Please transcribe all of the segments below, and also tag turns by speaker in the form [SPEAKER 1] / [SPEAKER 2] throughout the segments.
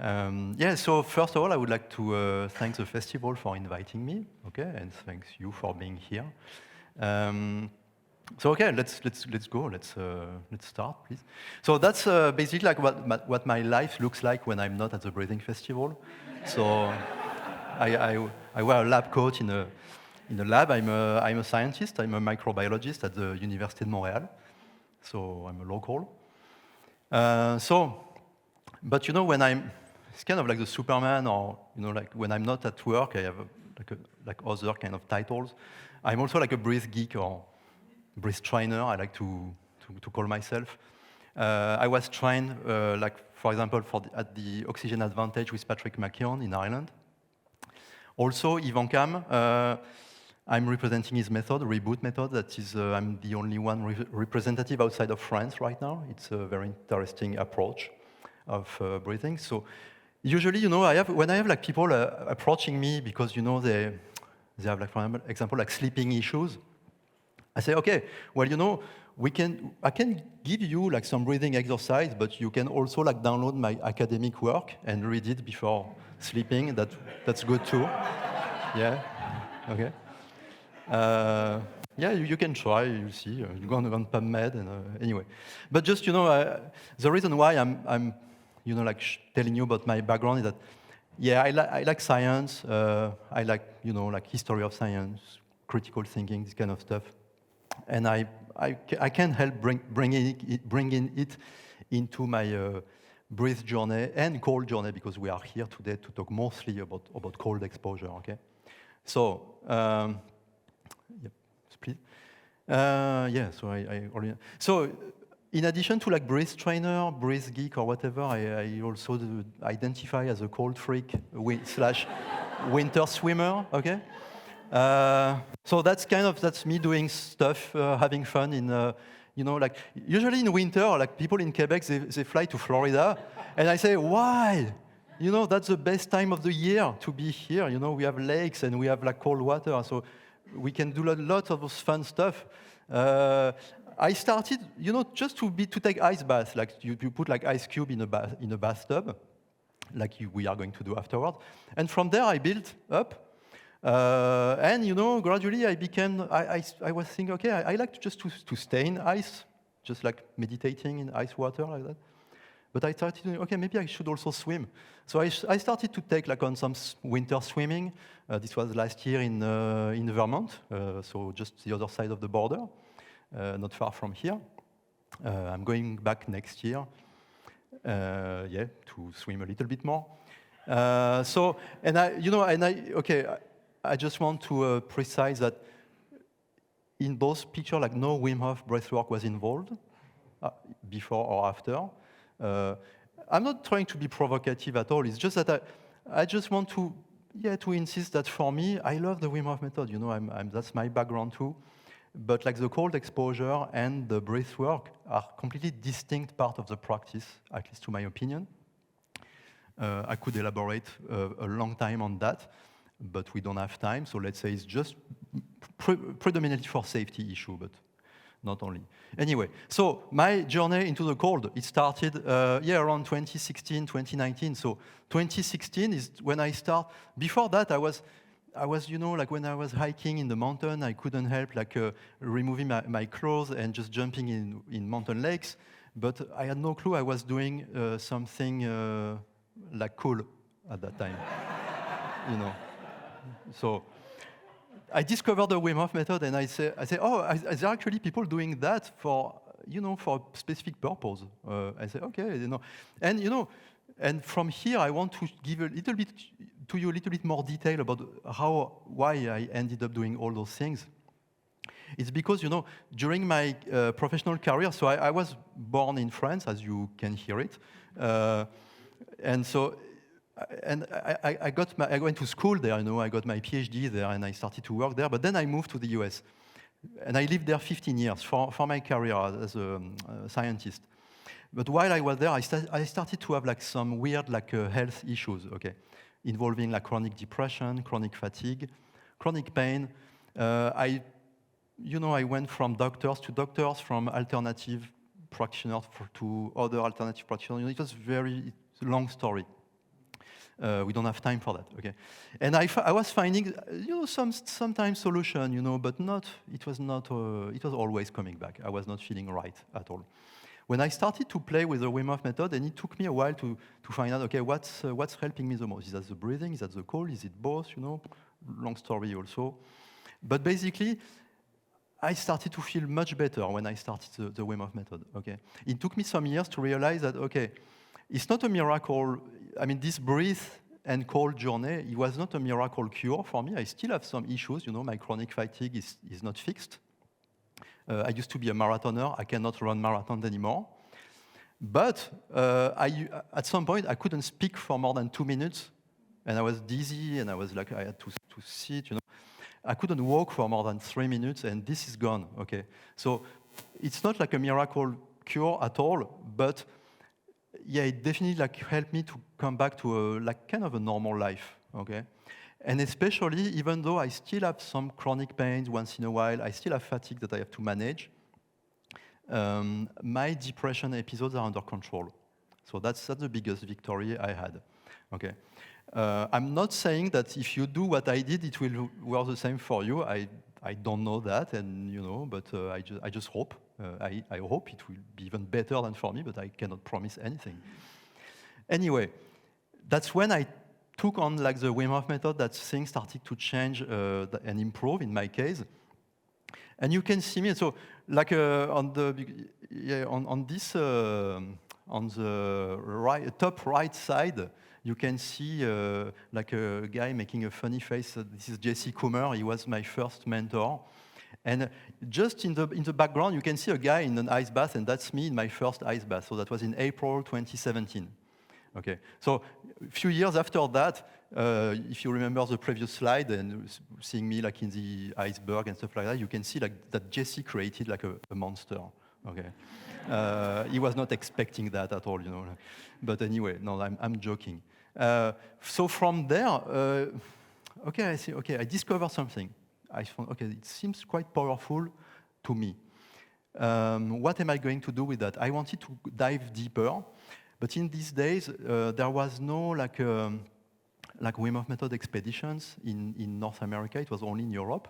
[SPEAKER 1] Yeah, so first of all, I would like to thank the festival for inviting me, okay, and thanks you for being here. So okay, let's go. Let's start, please. So that's basically like what my life looks like when I'm not at the Breathing Festival. So I wear a lab coat in a lab. I'm a scientist. I'm a microbiologist at the Université de Montréal. So I'm a local. But you know, when it's kind of like the Superman, or you know, like when I'm not at work, I have like other kind of titles. I'm also like a breath geek or breath trainer. I like to call myself. I was trained, like for example, at the Oxygen Advantage with Patrick McKeown in Ireland. Also, Ivan Kam. I'm representing his method, Reboot method. That is, I'm the only one representative outside of France right now. It's a very interesting approach of breathing. So usually, you know, when I have like people approaching me because, you know, they have like, for example, like sleeping issues, I say, okay, well, you know, I can give you like some breathing exercise, but you can also like download my academic work and read it before sleeping. That's good too. Yeah, okay. Yeah, you can try. You see, you go on PubMed, and anyway. But just, you know, the reason why I'm you know, like telling you about my background is that, yeah, I like science. I like, you know, like history of science, critical thinking, this kind of stuff, and I can help bringing it into my breath journey and cold journey, because we are here today to talk mostly about cold exposure. Okay, so. Yep, please. Yeah, so I already. So, in addition to like breath trainer, breath geek, or whatever, I also identify as a cold freak slash winter swimmer. Okay. So that's me doing stuff, having fun in. You know, like usually in winter, like people in Quebec, they fly to Florida, and I say, why? You know, that's the best time of the year to be here. You know, we have lakes and we have like cold water, so we can do lots of those fun stuff. I started, you know, just to take ice baths. Like you put like ice cube in a bathtub, like we are going to do afterwards. And from there, I built up. And you know, gradually I was thinking, okay, I like to stay in ice, just like meditating in ice water like that. But I started thinking, okay, maybe I should also swim. So I started to take like on some winter swimming. This was last year in Vermont, so just the other side of the border, not far from here. I'm going back next year, yeah, to swim a little bit more. So, and I just want to precise that in both pictures, like no Wim Hof breathwork was involved before or after. I'm not trying to be provocative at all. It's just that I just want to insist that for me, I love the Wim Hof method. You know, that's my background too. But like the cold exposure and the breath work are completely distinct part of the practice, at least to my opinion. I could elaborate a long time on that, but we don't have time. So let's say it's just predominantly for safety issue, but not only. Anyway, so my journey into the cold, it started around 2016, 2019. So 2016 is when I start. Before that, I was, you know, like when I was hiking in the mountain, I couldn't help like removing my clothes and just jumping in mountain lakes. But I had no clue I was doing something like cool at that time, you know. So I discovered the Wim Hof method, and I say, oh, there are actually people doing that for, you know, for a specific purpose. I say, okay, you know, and you know, and from here I want to give a little bit more detail about why I ended up doing all those things. It's because, you know, during my professional career, so I was born in France, as you can hear it, and so. And I went to school there, you know, I got my PhD there, and I started to work there, but then I moved to the US. And I lived there 15 years for my career as a scientist. But while I was there, I started to have like some weird like health issues, okay, involving like chronic depression, chronic fatigue, chronic pain. I went from doctors to doctors, from alternative practitioners to other alternative practitioners. It was it's a long story. We don't have time for that, okay? And I was finding, sometimes solution, but not, it was always coming back. I was not feeling right at all. When I started to play with the Wim Hof method, and it took me a while to find out, okay, what's helping me the most? Is that the breathing? Is that the cold? Is it both? Long story also. But basically, I started to feel much better when I started the Wim Hof method, okay? It took me some years to realize that, okay, it's not a miracle. I mean, this breath and cold journey, it was not a miracle cure for me. I still have some issues, my chronic fatigue is not fixed. I used to be a marathoner. I cannot run marathons anymore. But at some point, I couldn't speak for more than 2 minutes, and I was dizzy, and I was like, I had to sit, I couldn't walk for more than 3 minutes, and this is gone, okay? So it's not like a miracle cure at all, but yeah, it definitely helped me to come back to kind of a normal life, okay? And especially, even though I still have some chronic pains once in a while, I still have fatigue that I have to manage, my depression episodes are under control. So that's the biggest victory I had, okay? I'm not saying that if you do what I did, it will work the same for you. I don't know that, and but I just hope. I hope it will be even better than for me, but I cannot promise anything. Anyway, that's when I took on the Wim Hof method that things started to change and improve in my case. And you can see me. So on the top right side, you can see a guy making a funny face. This is Jesse Coomer. He was my first mentor. And just in the background, you can see a guy in an ice bath, and that's me in my first ice bath. So that was in April 2017. Okay. So a few years after that, if you remember the previous slide and seeing me in the iceberg and stuff like that, you can see that Jesse created a monster. Okay. He was not expecting that at all, But anyway, no, I'm joking. So from there, okay, I see. Okay, I discovered something. I found, okay, it seems quite powerful to me. What am I going to do with that? I wanted to dive deeper, but in these days, there was no Wim Hof method expeditions in North America. It was only in Europe.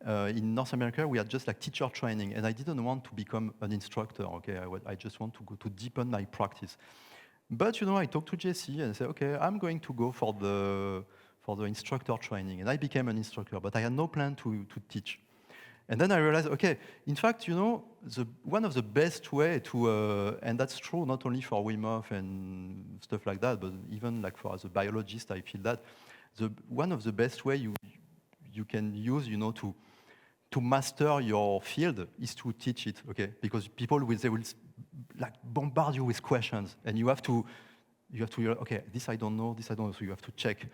[SPEAKER 1] In North America, we had just teacher training, and I didn't want to become an instructor. Okay, I just want to go to deepen my practice. But I talked to Jesse and I said, okay, I'm going to go for the instructor training, and I became an instructor. But I had no plan to teach. And then I realized, okay, in fact, one of the best way to, and that's true not only for Wim Hof and stuff like that, but even for as a biologist, I feel that one of the best way you can use, to master your field is to teach it, okay? Because people will bombard you with questions, and you have to, okay, this I don't know, so you have to check,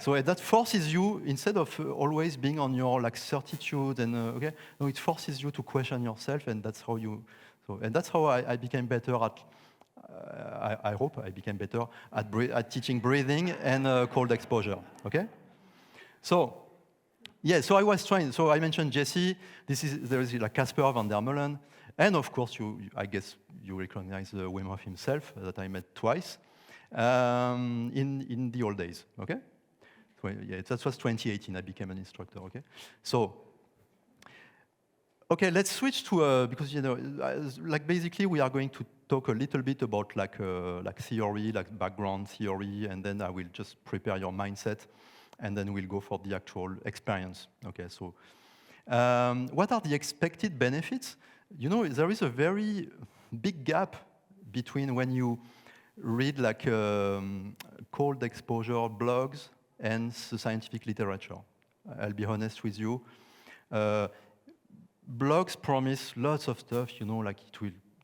[SPEAKER 1] So that forces you, instead of always being on your certitude, and okay, no, it forces you to question yourself, and that's how and that's how I became better at, I hope I became better at teaching breathing and cold exposure, okay? So, yeah, so I was trying. So I mentioned Jesse. There is Casper van der Meulen, and of course, I guess you recognize Wim Hof himself that I met twice in the old days. Okay, so, yeah, that was 2018. I became an instructor. Okay, so okay, let's switch to because basically we are going to talk a little bit about theory, background theory, and then I will just prepare your mindset. And then we'll go for the actual experience. Okay, so what are the expected benefits? There is a very big gap between when you read cold exposure blogs and the scientific literature. I'll be honest with you. Blogs promise lots of stuff, it will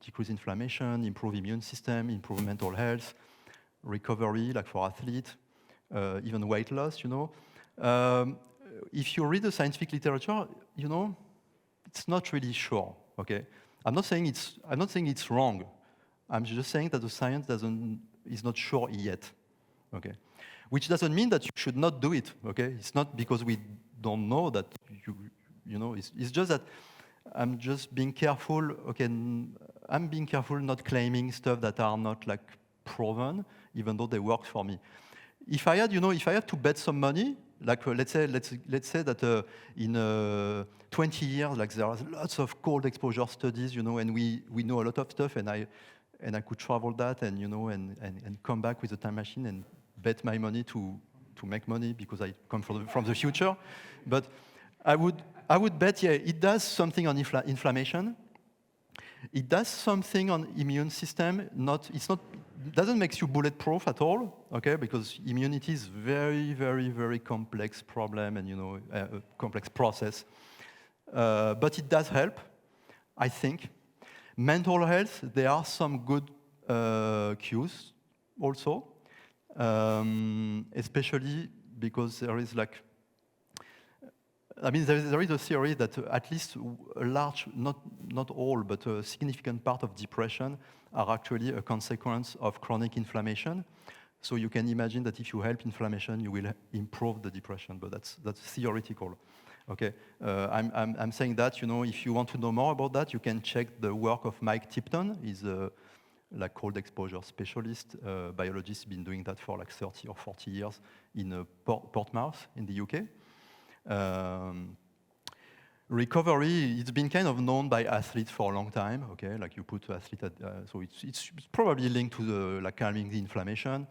[SPEAKER 1] decrease inflammation, improve immune system, improve mental health, recovery, for athletes. Even weight loss, If you read the scientific literature, it's not really sure. Okay, I'm not saying it's wrong. I'm just saying that the science is not sure yet. Okay, which doesn't mean that you should not do it. Okay, it's not because we don't know that It's just that I'm just being careful. Okay, I'm being careful not claiming stuff that are not proven, even though they work for me. if I had, if I had to bet some money, like let's say that in 20 years, like there are lots of cold exposure studies, and we know a lot of stuff, and I could travel that, and and come back with a time machine and bet my money to make money because I come from the future. But I would bet, yeah, it does something on inflammation. It does something on immune system. Doesn't make you bulletproof at all, okay? Because immunity is very, very, very complex problem and a complex process. But it does help, I think. Mental health, there are some good cues also, especially because there is like, there is a theory that at least a large, not all, but a significant part of depression are actually a consequence of chronic inflammation. So you can imagine that if you help inflammation, you will improve the depression, but that's theoretical. Okay, I'm saying that, if you want to know more about that, you can check the work of Mike Tipton. He's a cold exposure specialist, biologist, been doing that for like 30 or 40 years in Portsmouth in the UK. Recovery, it's been kind of known by athletes for a long time, okay? Like you put athlete at, so it's probably linked to the calming the inflammation.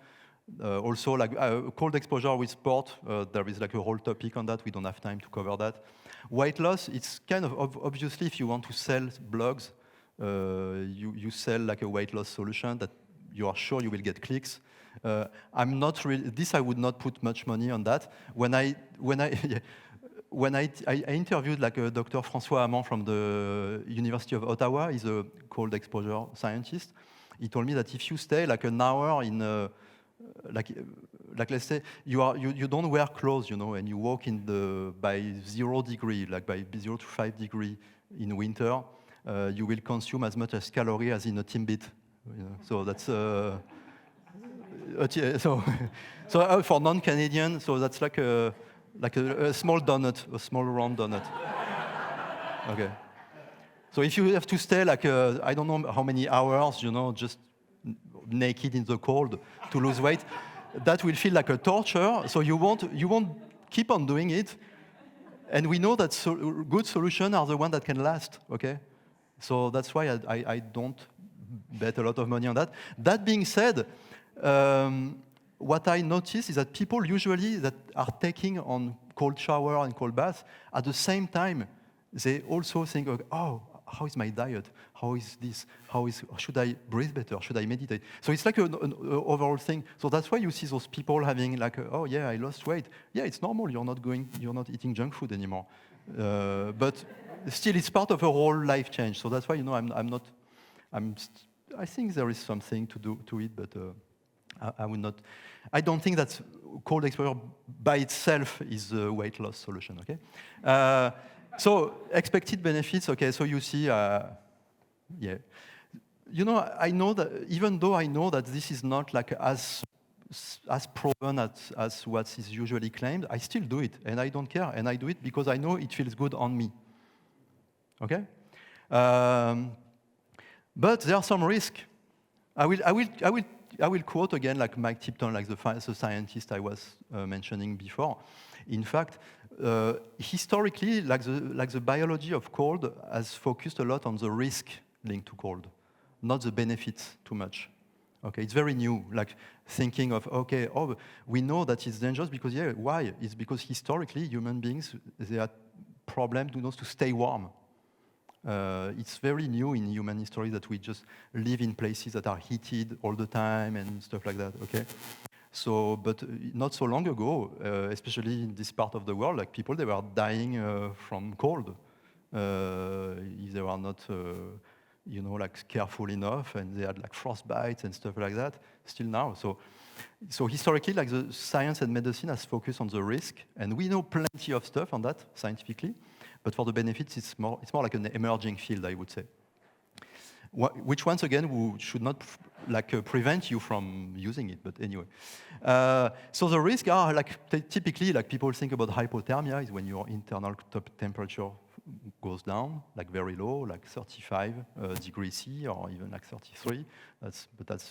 [SPEAKER 1] Also, like cold exposure with sport, there is like a whole topic on that. We don't have time to cover that. Weight loss, it's kind of obviously if you want to sell blogs, you sell like a weight loss solution that you are sure you will get clicks. I'm not really, this I would not put much money on that. When I interviewed like Dr. François Amand from the University of Ottawa, he's a cold exposure scientist. He told me that if you stay like an hour in, like let's say you don't wear clothes, and you walk by 0 degree, like by 0 to 5 degree in winter, you will consume as much as calorie as in a Timbit. So that's so for non-Canadian, so that's like a small donut, a small round donut. Okay. So if you have to stay like I don't know how many hours, just naked in the cold to lose weight, that will feel like a torture. So you won't keep on doing it. And we know that good solutions are the ones that can last. Okay. So that's why I don't bet a lot of money on that. That being said, what I notice is that people usually that are taking on cold shower and cold bath, at the same time, they also think, oh, how is my diet? How is this? Should I breathe better? Should I meditate? So it's like an overall thing. So that's why you see those people having like, oh yeah, I lost weight. Yeah, it's normal. You're not eating junk food anymore. But still, it's part of a whole life change. So that's why, I think there is something to it, but I would not. I don't think that cold exposure by itself is a weight loss solution. Okay. So expected benefits. Okay. So you see, yeah. I know that even though I know that this is not like as proven as what is usually claimed, I still do it, and I don't care, and I do it because I know it feels good on me. Okay. But there are some risks. I will quote again like Mike Tipton, like the scientist I was mentioning before. In fact, historically, like the biology of cold has focused a lot on the risk linked to cold, not the benefits too much. Okay, it's very new, like thinking of, okay, we know that it's dangerous because, yeah, why? It's because historically human beings, they had problems to stay warm. It's very new in human history that we just live in places that are heated all the time and stuff like that, okay? So, but not so long ago, especially in this part of the world, like people, they were dying from cold. If they were not, like careful enough, and they had like frostbites and stuff like that, still now. So historically, like the science and medicine has focused on the risk, and we know plenty of stuff on that scientifically. But for the benefits, it's more like an emerging field, I would say. Which once again should not prevent you from using it, but anyway. So the risks are typically people think about hypothermia is when your internal top temperature goes down, like very low, like 35 degrees C or even like 33. That's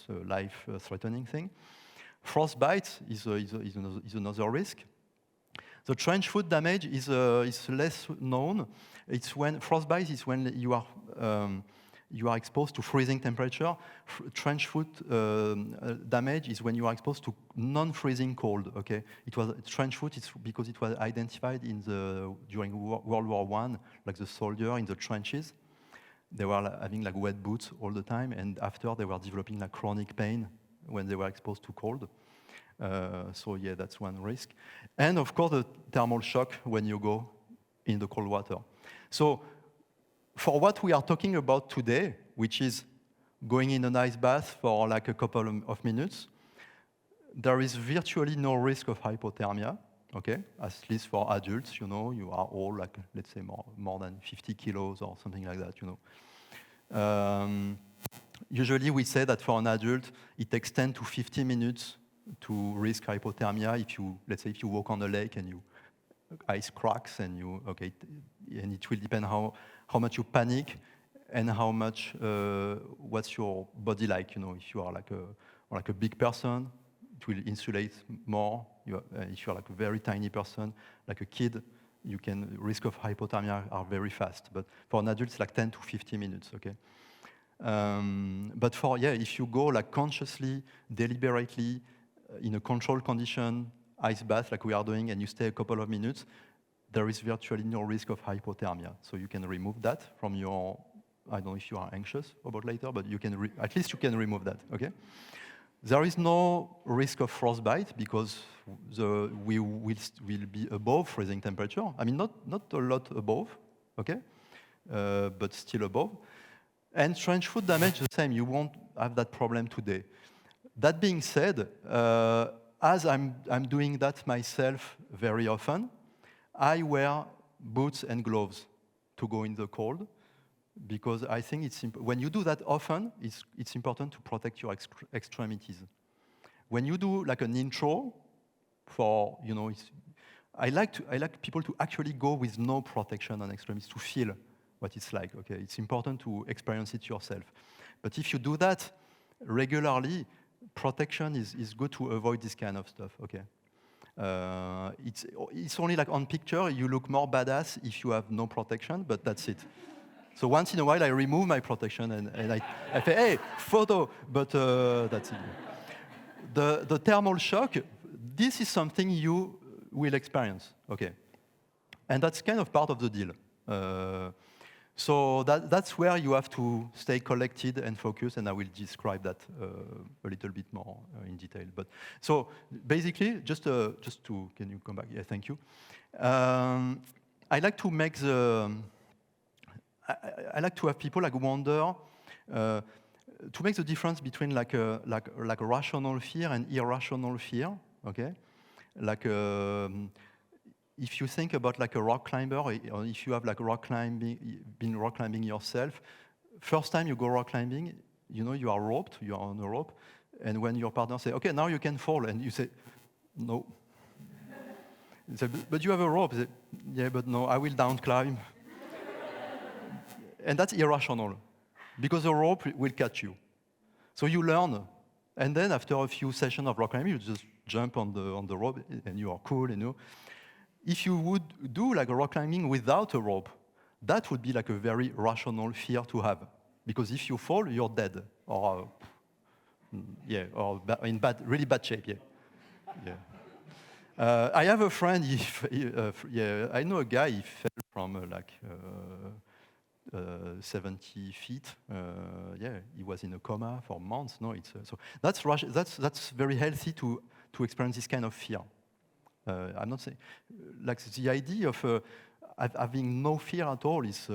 [SPEAKER 1] a life-threatening thing. Frostbite is another risk. The trench foot damage is less known. It's when frostbite is when you are exposed to freezing temperature. Trench foot damage is when you are exposed to non-freezing cold. Okay, it was trench foot. It's because it was identified during World War I, like the soldier in the trenches. They were having like wet boots all the time, and after they were developing like chronic pain when they were exposed to cold. So yeah, that's one risk. And of course, the thermal shock when you go in the cold water. So for what we are talking about today, which is going in an ice bath for like a couple of minutes, there is virtually no risk of hypothermia, okay? At least for adults, you know, you are all like, let's say more than 50 kilos or something like that, you know. Usually we say that for an adult, it takes 10 to 15 minutes to risk hypothermia if you, let's say, if you walk on a lake and you ice cracks and you, okay, and it will depend how much you panic and how much, what's your body like, you know, if you are like a big person, it will insulate more. If you're like a very tiny person, like a kid, you can, risk of hypothermia are very fast. But for an adult, it's like 10 to 50 minutes, okay? But for, yeah, if you go like consciously, deliberately, in a controlled condition, ice bath like we are doing, and you stay a couple of minutes, there is virtually no risk of hypothermia. So you can remove that from your, I don't know if you are anxious about later, but you can, at least you can remove that, okay? There is no risk of frostbite because we will be above freezing temperature. I mean, not a lot above, okay? But still above. And trench foot damage, the same, you won't have that problem today. That being said, as I'm doing that myself very often, I wear boots and gloves to go in the cold because I think when you do that often, it's important to protect your extremities. When you do like an intro for, you know, I like people to actually go with no protection on extremities to feel what it's like, okay? It's important to experience it yourself. But if you do that regularly, protection is good to avoid this kind of stuff, okay? It's only like on picture, you look more badass if you have no protection, but that's it. So once in a while, I remove my protection and I say, hey, photo, but that's it. The thermal shock, this is something you will experience, okay? And that's kind of part of the deal. So that's where you have to stay collected and focused, and I will describe that a little bit more in detail. But so basically, just to, can you come back? Yeah, thank you. I like to make I like to have people like wonder to make the difference between like a rational fear and irrational fear. Okay, like. If you think about like a rock climber, or if you have like been rock climbing yourself, first time you go rock climbing, you know you are roped, you are on a rope, and when your partner says, okay, now you can fall, and you say, no. Say, but you have a rope. Say, yeah, but no, I will down climb. And that's irrational, because the rope will catch you. So you learn, and then after a few sessions of rock climbing, you just jump on the rope, and you are cool, you know. If you would do like a rock climbing without a rope, that would be like a very rational fear to have. Because if you fall, you're dead. Or, yeah, or in really bad shape, yeah. I have a friend, yeah, I know a guy, he fell from 70 feet. Yeah, he was in a coma for months. No, so that's very healthy to experience this kind of fear. I'm not saying, like the idea of having no fear at all is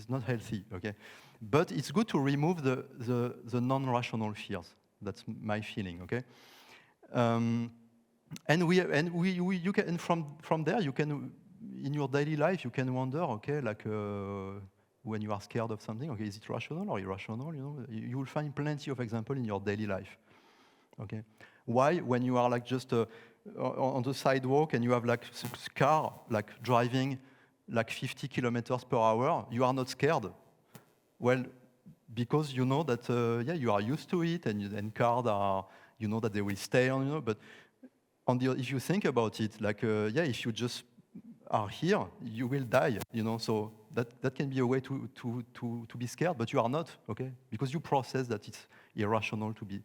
[SPEAKER 1] not healthy, okay? But it's good to remove the non-rational fears. That's my feeling, okay? And you can from there you can in your daily life you can wonder, okay, like when you are scared of something, okay, is it rational or irrational? You know, you will find plenty of examples in your daily life, okay? Why, when you are like just on the sidewalk and you have like a car like driving like 50 kilometers per hour, you are not scared? Well, because you know that yeah, you are used to it, and cars are, you know that they will stay on, you know, but if you think about it, like, if you just are here, you will die, you know, so that can be a way to be scared, but you are not, okay? Because you process that it's irrational to be,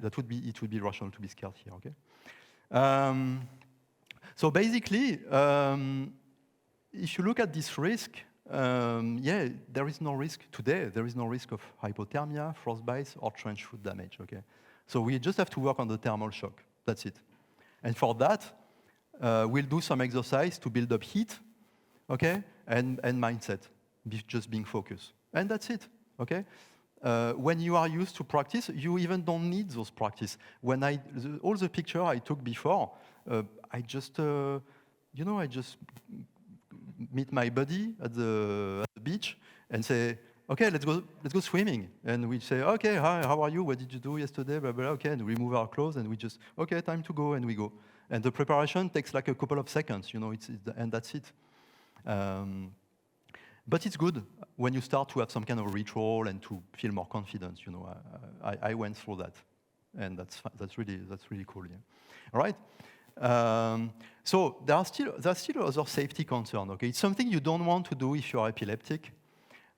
[SPEAKER 1] it would be irrational to be scared here, okay? So basically, if you look at this risk, there is no risk today. There is no risk of hypothermia, frostbite, or trench foot damage, okay? So we just have to work on the thermal shock. That's it. And for that, we'll do some exercise to build up heat, okay, and mindset, just being focused. And that's it, okay? When you are used to practice, you even don't need those practice. When all the picture I took before, I just meet my buddy at the beach and say, okay, let's go swimming. And we say, okay, hi, how are you? What did you do yesterday? Blah, blah, okay, and we remove our clothes and we just, okay, time to go, and we go. And the preparation takes like a couple of seconds, you know, and that's it. But it's good when you start to have some kind of ritual and to feel more confident, you know. I went through that, and that's really cool, yeah. All right? So there's still other safety concerns, okay? It's something you don't want to do if you're epileptic.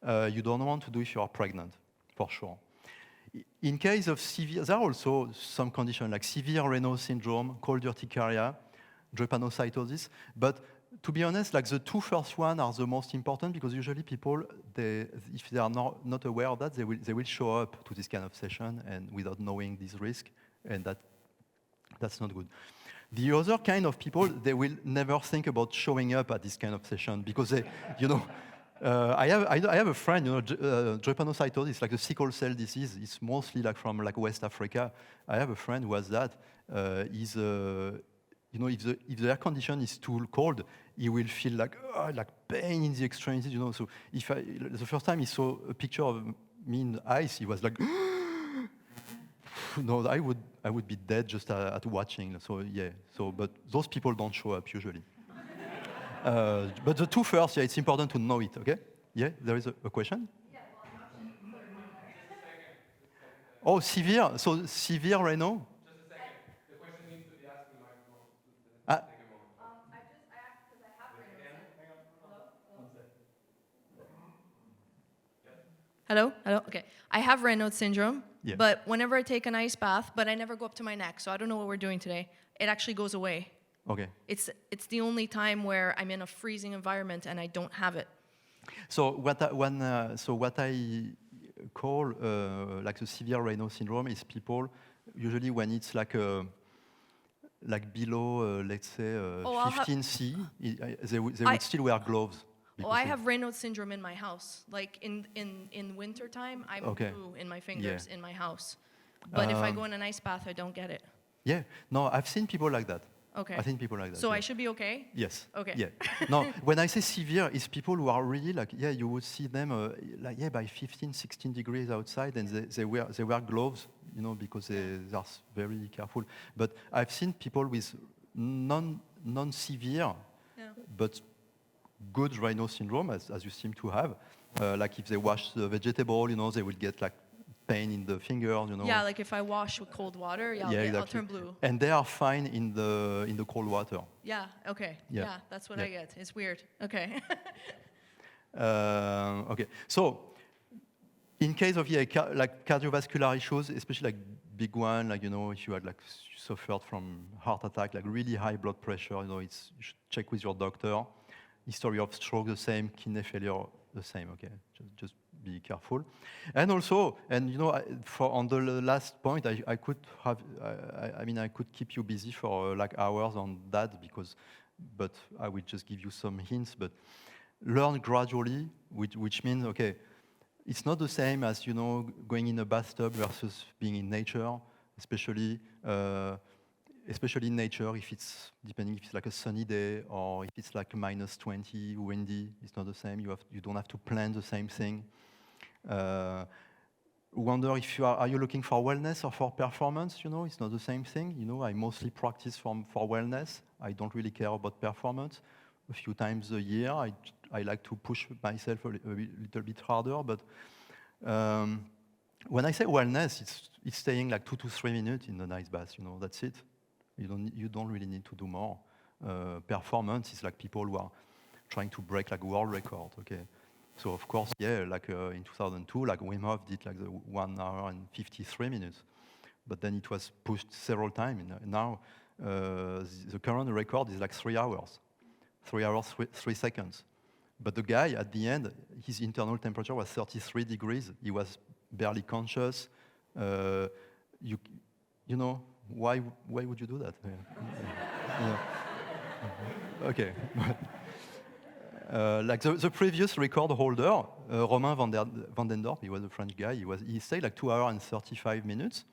[SPEAKER 1] You don't want to do if you are pregnant, for sure. In case of severe, there are also some conditions like severe Raynaud syndrome, cold urticaria, drepanocytosis. But to be honest, like the two first ones are the most important, because usually people, if they are not aware of that, they will show up to this kind of session and without knowing this risk, and that's not good. The other kind of people, they will never think about showing up at this kind of session because they, you know. I have a friend, you know, drepanocytosis, like the sickle cell disease. It's mostly like from like West Africa. I have a friend who has that. You know, if the air condition is too cold, he will feel like pain in the extremities. You know, so the first time he saw a picture of me in ice, he was like, no, I would be dead just at watching. So yeah. So but those people don't show up usually. But the two first, yeah, it's important to know it, okay? Yeah, there is a question? Yeah, well, oh, severe? So severe Raynaud?
[SPEAKER 2] Just a second. The question needs to be asked in the microphone. Take a moment.
[SPEAKER 3] I asked because I have Raynaud syndrome.
[SPEAKER 2] Hang on.
[SPEAKER 1] One sec.
[SPEAKER 3] Hello? Okay. I have Raynaud syndrome,
[SPEAKER 1] yeah.
[SPEAKER 3] But whenever I take an ice bath, but I never go up to my neck, so I don't know what we're doing today, it actually goes away.
[SPEAKER 1] Okay.
[SPEAKER 3] It's the only time where I'm in a freezing environment and I don't have it.
[SPEAKER 1] So what I call like the severe Raynaud syndrome is people usually when it's like below let's say 15C, they would still wear gloves.
[SPEAKER 3] Oh, I have Raynaud syndrome in my house. Like in winter time, I'm blue in my fingers in my house. But if I go in an ice bath, I don't get it.
[SPEAKER 1] Yeah. No, I've seen people like that.
[SPEAKER 3] Okay.
[SPEAKER 1] I think people like that.
[SPEAKER 3] So I should be okay?
[SPEAKER 1] Yes.
[SPEAKER 3] Okay.
[SPEAKER 1] Yeah. No, when I say severe, it's people who are really like, you would see them by 15, 16 degrees outside, and they wear gloves, you know, because they are very careful. But I've seen people with non-severe, but good Raynaud syndrome, as you seem to have. Like if they wash the vegetable, you know, they will get like pain in the fingers, you know.
[SPEAKER 3] Yeah, like if I wash with cold water,
[SPEAKER 1] exactly.
[SPEAKER 3] I'll turn blue.
[SPEAKER 1] And they are fine in the cold water.
[SPEAKER 3] Yeah. Okay. Yeah, that's what I get. It's weird. Okay.
[SPEAKER 1] Okay. So, in case of like cardiovascular issues, especially like big one, like, you know, if you had like suffered from heart attack, like really high blood pressure, you know, you should check with your doctor. History of stroke the same, kidney failure the same. Okay, just be careful. And also, and you know, on the last point, I could keep you busy for like hours on that but I will just give you some hints. But learn gradually, which means, okay, it's not the same as, you know, going in a bathtub versus being in nature, especially in nature, depending if it's like a sunny day or if it's like -20, windy, it's not the same. You don't have to plan the same thing. Wonder if are you looking for wellness or for performance? You know, it's not the same thing. You know, I mostly practice for wellness. I don't really care about performance. A few times a year, I like to push myself a little bit harder, but when I say wellness, it's staying like 2 to 3 minutes in an ice bath. That's it. You don't really need to do more. Performance is like people who are trying to break like world record. Okay, so of course, yeah, like in 2002, like Wim Hof did like the 1 hour and 53 minutes, but then it was pushed several times. Now the current record is like 3 hours, 3 seconds. But the guy at the end, his internal temperature was 33 degrees. He was barely conscious. You know, why would you do that? Yeah. Okay. Like the previous record holder, Romain van den Dorp, he was a French guy. He stayed like 2 hours and 35 minutes,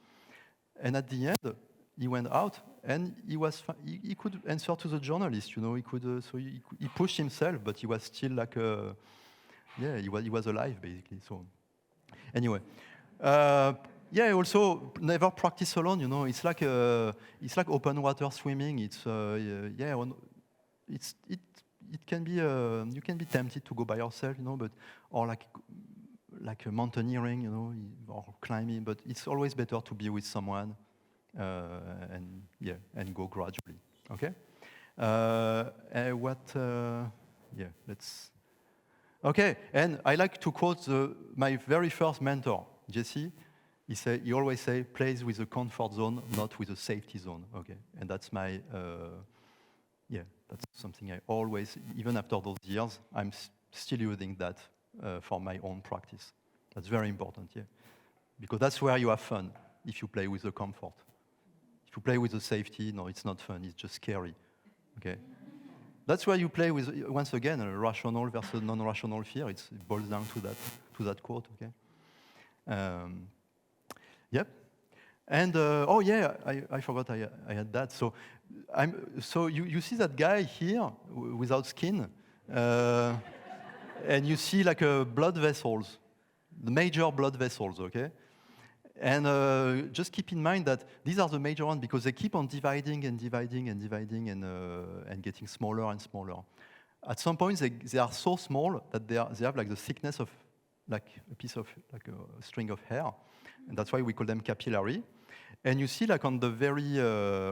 [SPEAKER 1] and at the end he went out and he could answer to the journalist. He could so he pushed himself, but he was still like he was alive basically. So anyway. Yeah, also never practice alone. It's like open water swimming. It's it can be you can be tempted to go by yourself, but or like mountaineering, or climbing. But it's always better to be with someone, and go gradually. Okay. Let's. Okay, and I like to quote my very first mentor, Jesse. He always say, plays with the comfort zone, not with the safety zone. Okay, and that's my, that's something I always, even after those years, I'm still using that for my own practice. That's very important, yeah, because that's where you have fun. If you play with the comfort, if you play with the safety, no, it's not fun. It's just scary. Okay. That's why you play with, once again, a rational versus non-rational fear. It boils down to that quote. Okay. Yep. And I forgot I had that. So you see that guy here without skin, and you see like blood vessels, the major blood vessels. Okay. And just keep in mind that these are the major ones because they keep on dividing and getting smaller and smaller. At some point, they are so small that they have like the thickness of like a piece of like a string of hair, and that's why we call them capillary. And you see like on the very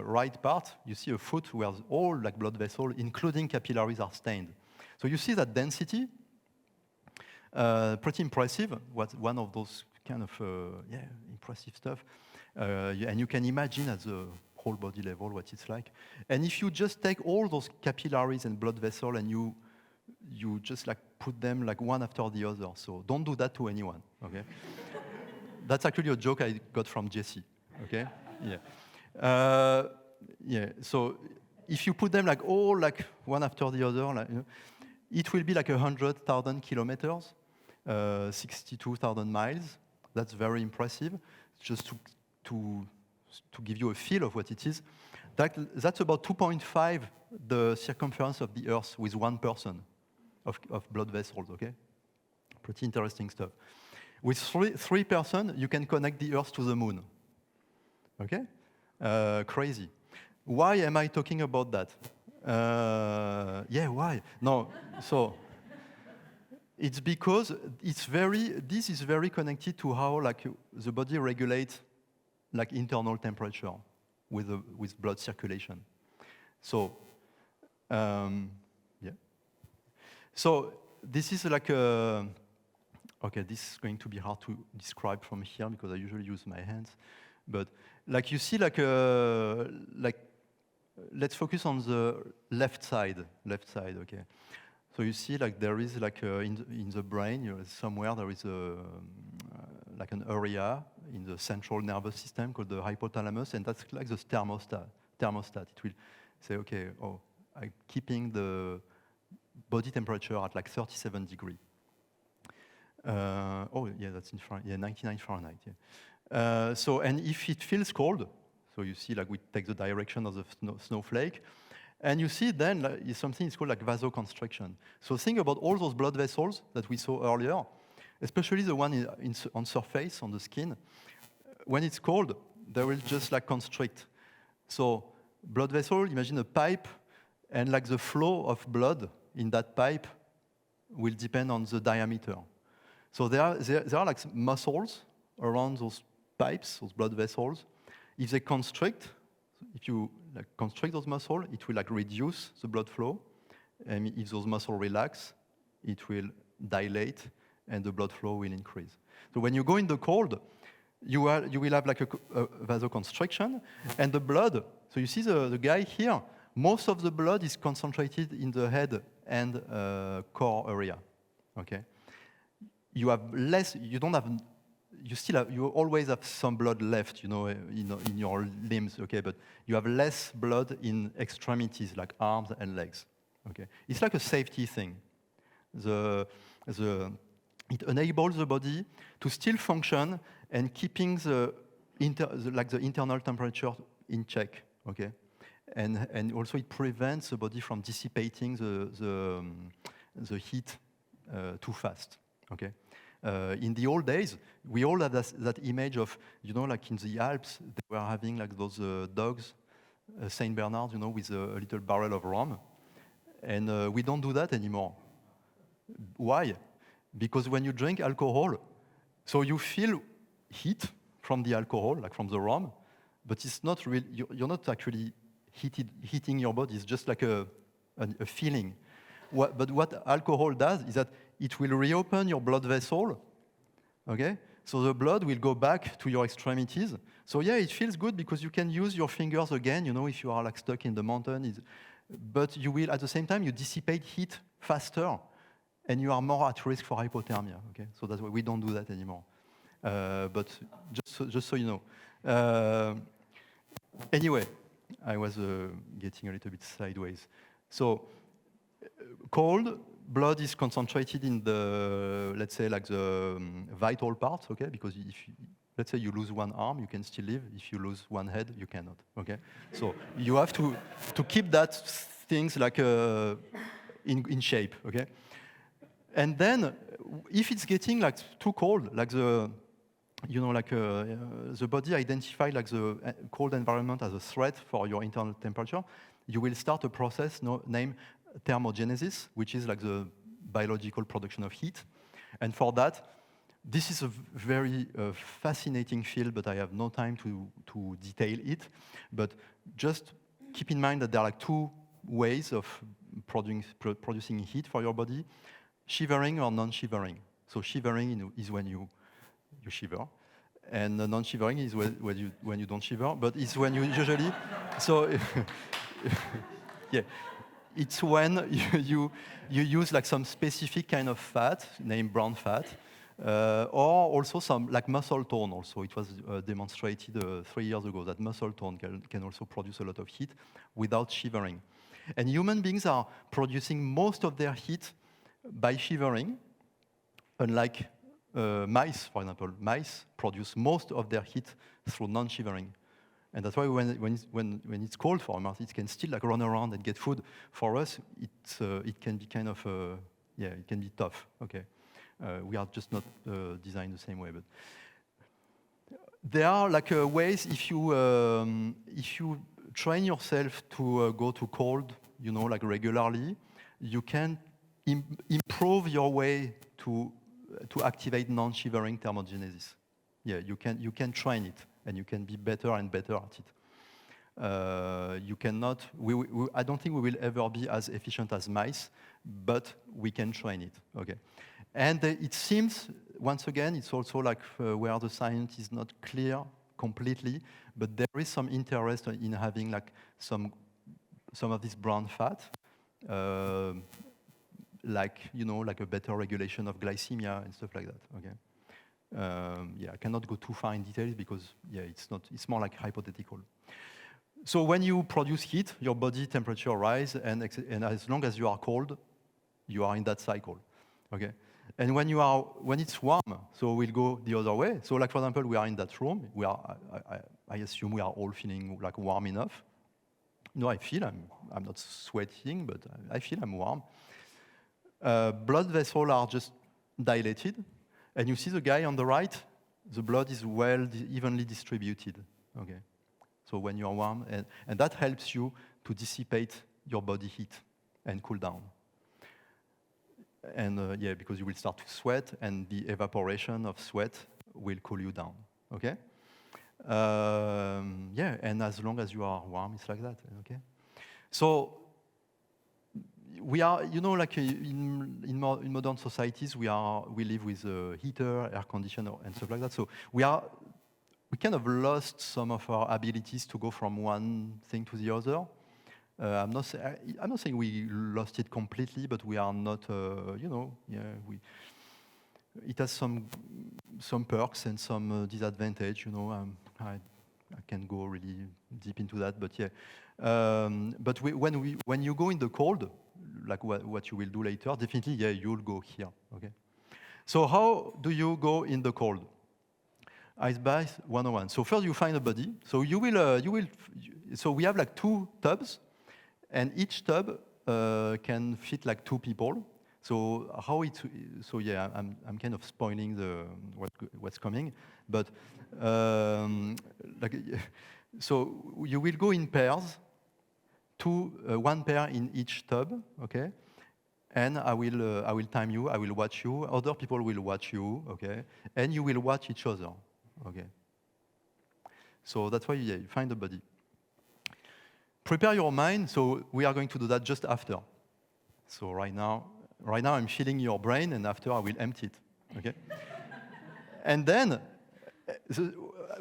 [SPEAKER 1] right part, you see a foot where all like blood vessels, including capillaries, are stained. So you see that density, pretty impressive. One of those kind of impressive stuff, and you can imagine at the whole body level what it's like. And if you just take all those capillaries and blood vessels and you just like put them like one after the other, so don't do that to anyone. Okay. That's actually a joke I got from Jesse. Okay. Yeah. So if you put them like all like one after the other, like, it will be like 100,000 kilometers, 62,000 miles. That's very impressive. Just to give you a feel of what it is, that's about 2.5 the circumference of the Earth with one person of blood vessels. Okay, pretty interesting stuff. With three persons, you can connect the Earth to the moon. Okay, crazy. Why am I talking about that? Why? No, so. It's because this is very connected to how like the body regulates like internal temperature with blood circulation. So, So this is like okay, this is going to be hard to describe from here because I usually use my hands. But like you see like let's focus on the left side, okay. So you see, like there is like in the brain, somewhere there is like an area in the central nervous system called the hypothalamus, and that's like the thermostat. It will say, okay, I'm keeping the body temperature at like 37 degrees. That's in 99 Fahrenheit. Yeah. So, and if it feels cold, so you see, like we take the direction of the snowflake. And you see then something is called like vasoconstriction. So think about all those blood vessels that we saw earlier, especially the one on surface, on the skin. When it's cold, they will just like constrict. So blood vessel, imagine a pipe, and like the flow of blood in that pipe will depend on the diameter. So there are like muscles around those pipes, those blood vessels. If they constrict, if you constrict those muscles, it will reduce the blood flow. And if those muscles relax, it will dilate and the blood flow will increase. So when you go in the cold, you will have a vasoconstriction, and the blood, so you see the guy here, most of the blood is concentrated in the head and core area, okay? You have less, you don't have, you always have some blood left, in your limbs, okay? But you have less blood in extremities, like arms and legs, okay? It's like a safety thing. It enables the body to still function and keeping the internal temperature in check, okay? And also it prevents the body from dissipating the heat too fast, okay? In the old days, we all had that image of, like in the Alps, they were having like those dogs, Saint Bernard, with a little barrel of rum. And we don't do that anymore. Why? Because when you drink alcohol, so you feel heat from the alcohol, like from the rum, but it's not really, you're not actually heating your body, it's just like a feeling. But what alcohol does is that it will reopen your blood vessel, okay? So the blood will go back to your extremities. So yeah, it feels good because you can use your fingers again, if you are like stuck in the mountain. But you will, at the same time, you dissipate heat faster and you are more at risk for hypothermia, okay? So that's why we don't do that anymore. But just so you know. Anyway, I was getting a little bit sideways. So cold, blood is concentrated in the, let's say, like the vital parts, okay? Because let's say you lose one arm, you can still live. If you lose one head, you cannot, okay? So you have to keep that things like in shape, okay? And then, if it's getting like too cold, like the body identify like the cold environment as a threat for your internal temperature, you will start a process named thermogenesis, which is like the biological production of heat. And for that, this is a very fascinating field, but I have no time to detail it. But just keep in mind that there are like two ways of producing heat for your body: shivering or non-shivering. So shivering is when you shiver, and non-shivering is when you don't shiver, but it's when you usually, so yeah, it's when you use like some specific kind of fat, named brown fat, or also some like muscle tone also. It was demonstrated 3 years ago that muscle tone can also produce a lot of heat without shivering. And human beings are producing most of their heat by shivering, unlike mice, for example. Mice produce most of their heat through non-shivering. And that's why when it's cold for a mouse, it can still like run around and get food. For us, it can be kind of, it can be tough, okay. We are just not designed the same way. But there are like ways, if you train yourself to go to cold, like regularly, you can improve your way to activate non-shivering thermogenesis. Yeah, you can train it, and you can be better and better at it. You cannot. I don't think we will ever be as efficient as mice, but we can train it. Okay, and it seems, once again, it's also like where the science is not clear completely, but there is some interest in having like some of this brown fat. Like a better regulation of glycemia and stuff like that. Okay. I cannot go too far in details because it's more like hypothetical. So when you produce heat, your body temperature rises, and as long as you are cold, you are in that cycle. Okay. And when it's warm, so we'll go the other way. So like for example, we are in that room. I assume we are all feeling like warm enough. No, I feel I'm not sweating, but I feel I'm warm. Blood vessels are just dilated, and you see the guy on the right, the blood is evenly distributed. Okay, so when you are warm, and that helps you to dissipate your body heat and cool down. And because you will start to sweat, and the evaporation of sweat will cool you down, okay? Yeah, and as long as you are warm, it's like that, okay? So we are, you know, like in modern societies, we live with heater, air conditioner, and stuff like that. So we kind of lost some of our abilities to go from one thing to the other. I'm not saying we lost it completely, but we are not, you know, yeah, it has some perks and some disadvantage, you know. I can go really deep into that, but yeah. But when you go in the cold, like what you will do later, definitely, yeah, you'll go here, okay? So how do you go in the cold? Ice bath 101. So first you find a body. So so we have like 2 tubs, and each tub can fit like 2 people. So yeah, I'm kind of spoiling what's coming, but so you will go in pairs, 1 pair in each tub, okay? And I will time you. I will watch you. Other people will watch you, okay? And you will watch each other, okay? So that's why you find a body. Prepare your mind. So we are going to do that just after. So right now I'm filling your brain, and after I will empty it, okay? And then,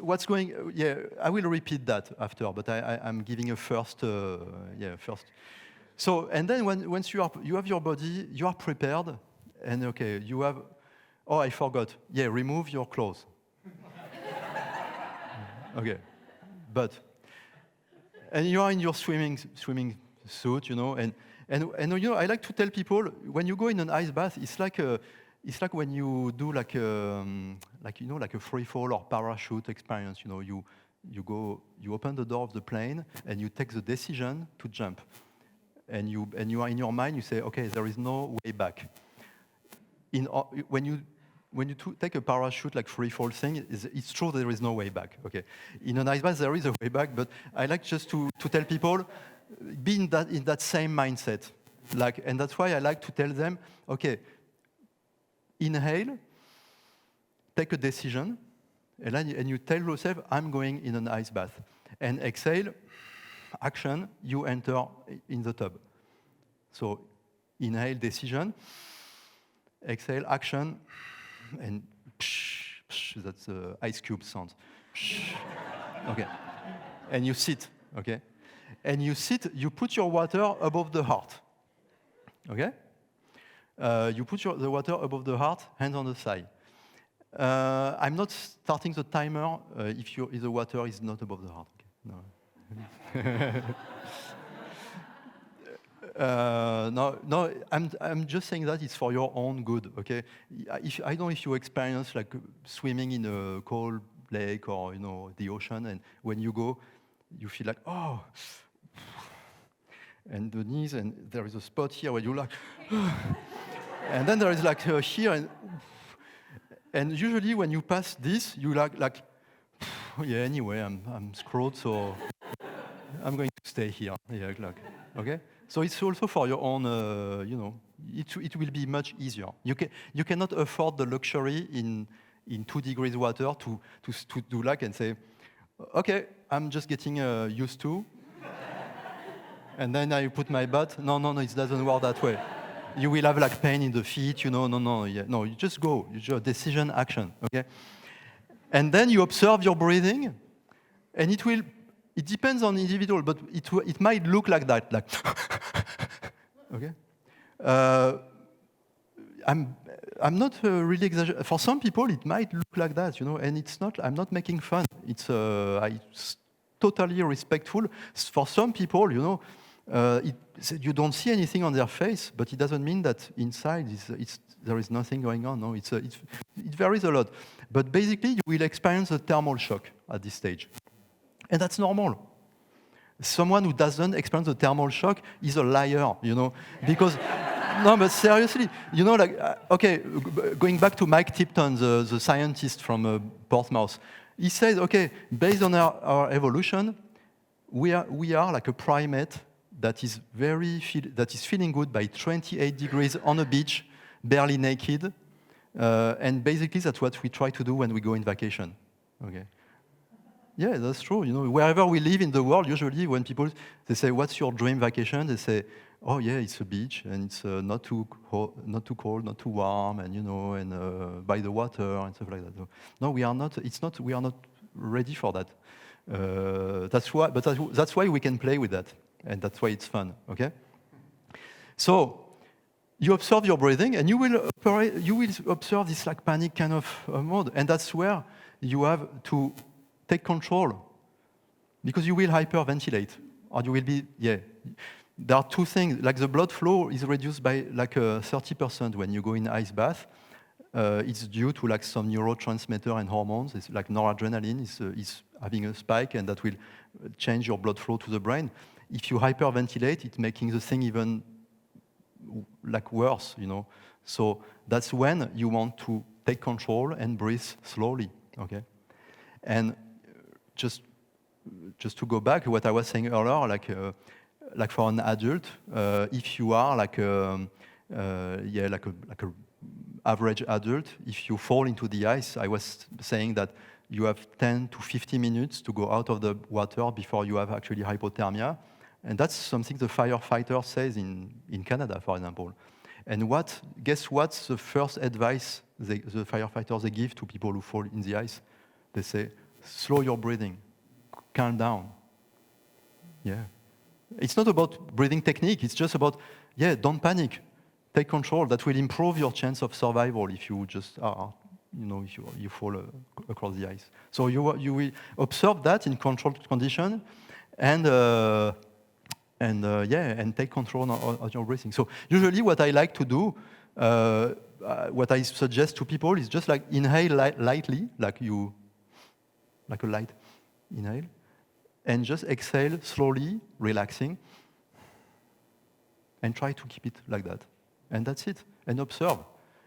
[SPEAKER 1] what's going? Yeah, I will repeat that after, but I'm giving a first. So, and then once you have your body, you are prepared, and okay, you have. Oh, I forgot. Yeah, remove your clothes. Okay, and you are in your swimming suit, you know, and you know, I like to tell people, when you go in an ice bath, it's like when you do like a free fall or parachute experience. You know, you open the door of the plane and you take the decision to jump, and you are in your mind, you say, okay, there is no way back. When you take a parachute like free fall thing, it's true there is no way back. Okay, in an ice bath there is a way back, but I like just to tell people, be in that same mindset, and that's why I like to tell them, okay, inhale, take a decision, and you tell yourself, I'm going in an ice bath, and exhale, action, you enter in the tub. So inhale, decision, exhale, action, and psh, psh, that's the ice cube sound. Psh. Okay, and you sit, okay? And you sit, you put your water above the heart, okay? You put the water above the heart, hands on the side. I'm not starting the timer if the water is not above the heart. Okay? No. No, I'm just saying that it's for your own good, okay? I don't know if you experience like swimming in a cold lake or, you know, the ocean, and when you go, you feel like, oh, and the knees, and there is a spot here where you like, and then there is like here, and usually when you pass this, you like, yeah, anyway, I'm screwed, so I'm going to stay here. Yeah, like, okay? So it's also for your own, you know, it will be much easier. You cannot afford the luxury in 2 degrees water to do like and say, okay, I'm just getting used to, and then I put my butt. No, it doesn't work that way. You will have like pain in the feet, you know, no, you just go, you just decision, action, okay? And then you observe your breathing, and it depends on the individual, but it might look like that, like, okay? I'm not really exaggerating. For some people, it might look like that, you know, and it's not. I'm not making fun. It's totally respectful. For some people, you know, you don't see anything on their face, but it doesn't mean that inside there is nothing going on. No, it varies a lot. But basically, you will experience a thermal shock at this stage. And that's normal. Someone who doesn't experience a thermal shock is a liar, you know, because, no, but seriously, you know, like, okay, going back to Mike Tipton, the scientist from Portsmouth, he says, okay, based on our evolution, we are like a primate that is feeling good by 28 degrees on a beach, barely naked, And basically, that's what we try to do when we go in vacation. Okay. Yeah, that's true. You know, wherever we live in the world, usually when people they say, "What's your dream vacation?" They say, "Oh yeah, it's a beach and it's not too cold, not too warm, and you know, and by the water and stuff like that." So, no, we are not. It's not. We are not ready for that. That's why. But that's why we can play with that, and that's why it's fun. Okay. So you observe your breathing, and you will observe this like panic kind of mode, and that's where you have to take control, because you will hyperventilate, or you will be, There are two things, like the blood flow is reduced by like 30% when you go in ice bath. It's due to like some neurotransmitter and hormones. It's like noradrenaline is having a spike, and that will change your blood flow to the brain. If you hyperventilate, it's making the thing even like worse, you know. So that's when you want to take control and breathe slowly, okay? And just to go back to what I was saying earlier, like for an adult, if you are like a average adult, if you fall into the ice, I was saying that you have 10 to 50 minutes to go out of the water before you have actually hypothermia. And that's something the firefighter says in Canada, for example. And guess what's the first advice the firefighters they give to people who fall in the ice? They say, slow your breathing, calm down. Yeah. It's not about breathing technique, it's just about, don't panic. Take control. That will improve your chance of survival if you just are, if you fall across the ice. So you will observe that in controlled condition, and take control of your breathing. So usually what I like to do, what I suggest to people is just like inhale lightly, like a light inhale, and just exhale slowly, relaxing, and try to keep it like that. And that's it, and observe.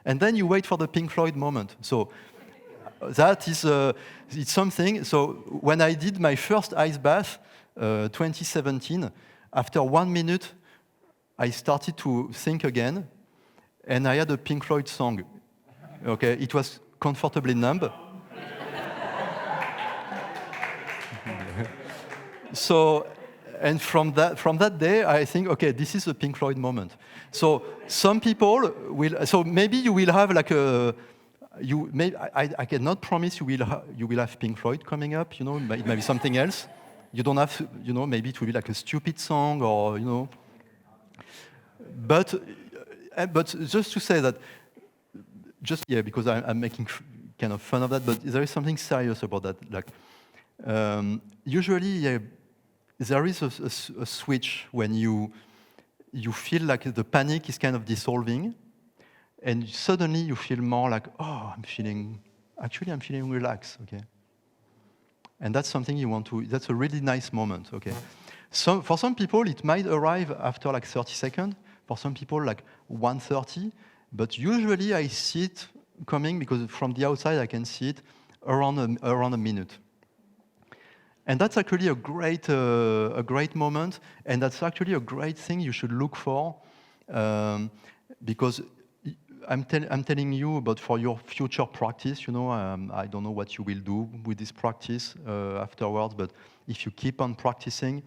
[SPEAKER 1] And then you wait for the Pink Floyd moment. So that is it's something. So when I did my first ice bath, 2017, after 1 minute, I started to think again, and I had a Pink Floyd song. Okay, it was Comfortably Numb. So, and from that day, I think, okay, this is a Pink Floyd moment. So some people will. So maybe you will have like a. I cannot promise you will have Pink Floyd coming up. You know, it might be something else. You don't have. You know, maybe it will be like a stupid song, or you know. But just to say that, because I'm making kind of fun of that. But there is something serious about that. Like usually, there is a switch when you feel like the panic is kind of dissolving, and suddenly you feel more like, oh, I'm feeling relaxed, okay? And that's something that's a really nice moment, okay? So for some people, it might arrive after like 30 seconds, for some people like 1:30, but usually I see it coming because from the outside I can see it around a minute. And that's actually a great moment, and that's actually a great thing you should look for, because I'm telling you about for your future practice. You know, I don't know what you will do with this practice afterwards, but if you keep on practicing,